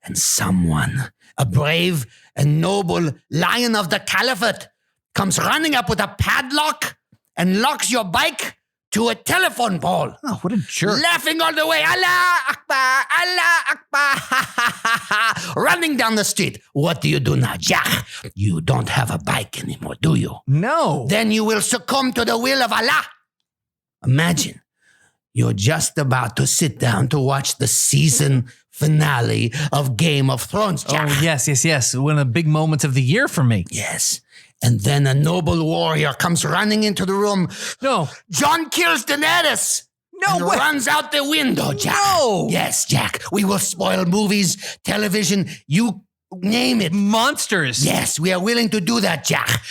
And someone, a brave and noble lion of the caliphate, comes running up with a padlock and locks your bike to a telephone pole. Oh, what a jerk. Laughing all the way. Allah Akbar, Allah Akbar. Running down the street. What do you do now, Jack? You don't have a bike anymore, do you? No. Then you will succumb to the will of Allah. Imagine you're just about to sit down to watch the season finale of Game of Thrones, Jack. Oh, yes. One of the big moments of the year for me. Yes. And then a noble warrior comes running into the room. No. Jon kills Daenerys. No and way. runs out the window, Jack. No. Yes, Jack. We will spoil movies, television, you name it. Monsters. Yes, we are willing to do that, Jack.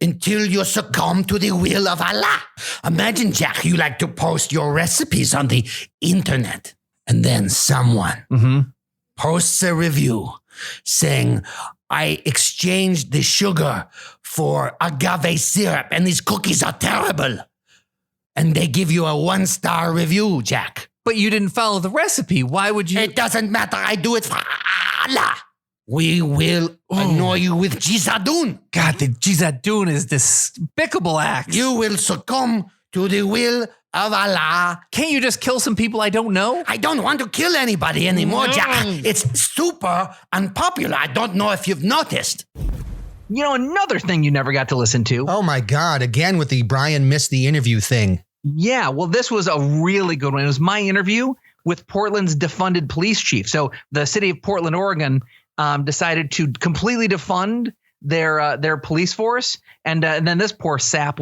Until you succumb to the will of Allah. Imagine, Jack, you like to post your recipes on the internet. And then someone posts a review saying, I exchanged the sugar for agave syrup and these cookies are terrible. And they give you a 1-star review, Jack. But you didn't follow the recipe. Why would you? It doesn't matter. I do it for Allah. We will annoy you with jihadun. God, the jihadun is despicable act. You will succumb to the will of Allah. Can't you just kill some people I don't know? I don't want to kill anybody anymore, Jack. It's super unpopular. I don't know if you've noticed. Another thing you never got to listen to. Oh my God. Again with the Brian missed the interview thing. Yeah, well, this was a really good one. It was my interview with Portland's defunded police chief. So the city of Portland, Oregon, decided to completely defund their police force, and then this poor sap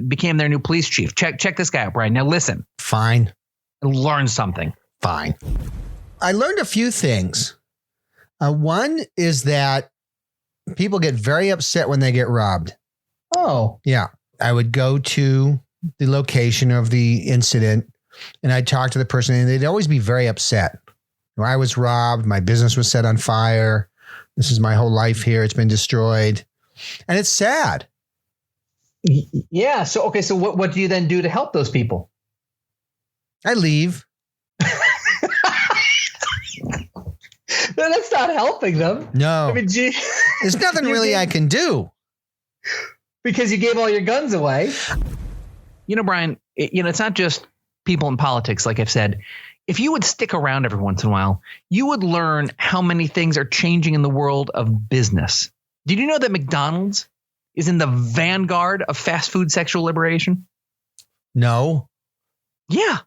became their new police chief. Check this guy out, Brian. Now listen. Fine. Learn something. Fine. I learned a few things. One is that people get very upset when they get robbed. Oh. Yeah. I would go to the location of the incident and I'd talk to the person and they'd always be very upset. I was robbed. My business was set on fire. This is my whole life here. It's been destroyed. And it's sad. Yeah. So, okay. So what do you then do to help those people? I leave. That's not helping them. No. I mean, gee, there's nothing really I can do. Because you gave all your guns away. You know, Brian, it's not just people in politics, like I've said. If you would stick around every once in a while, you would learn how many things are changing in the world of business. Did you know that McDonald's is in the vanguard of fast food sexual liberation? No. Yeah.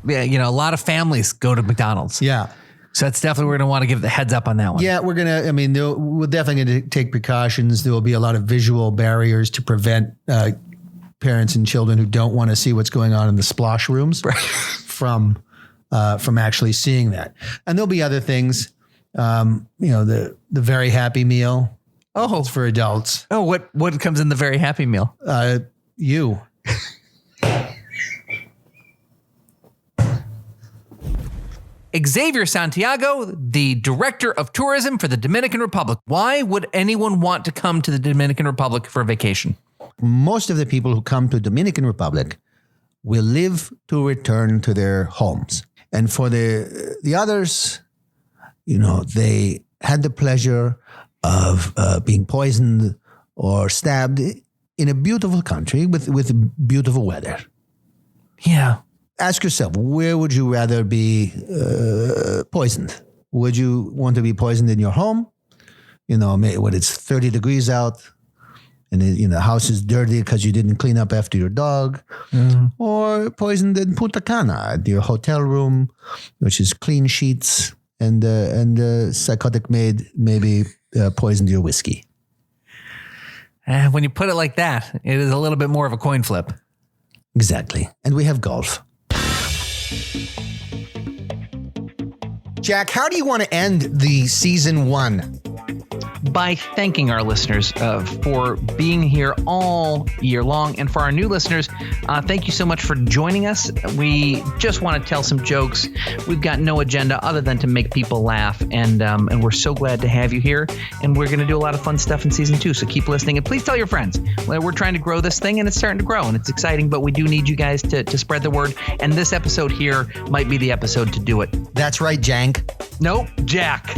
Yeah, a lot of families go to McDonald's. Yeah. So that's definitely, we're going to want to give the heads up on that one. Yeah, we're definitely going to take precautions. There will be a lot of visual barriers to prevent parents and children who don't want to see what's going on in the splosh rooms from actually seeing that. And there'll be other things, the very happy meal. Oh, it's for adults. Oh, what comes in the very happy meal? You. Xavier Santiago, the director of tourism for the Dominican Republic. Why would anyone want to come to the Dominican Republic for a vacation? Most of the people who come to Dominican Republic will live to return to their homes. And for the others, they had the pleasure of being poisoned or stabbed in a beautiful country with beautiful weather. Yeah. Ask yourself, where would you rather be poisoned? Would you want to be poisoned in your home? When it's 30 degrees out and the house is dirty because you didn't clean up after your dog, or poisoned in Punta Cana at your hotel room, which is clean sheets and psychotic maid maybe poisoned your whiskey. When you put it like that, it is a little bit more of a coin flip. Exactly. And we have golf. Jack, how do you want to end the season 1? By thanking our listeners for being here all year long. And for our new listeners, thank you so much for joining us. We just want to tell some jokes. We've got no agenda other than to make people laugh. And we're so glad to have you here. And we're going to do a lot of fun stuff in season 2. So keep listening. And please tell your friends. We're trying to grow this thing and it's starting to grow. And it's exciting. But we do need you guys to spread the word. And this episode here might be the episode to do it. That's right, Jank. Nope, Jack.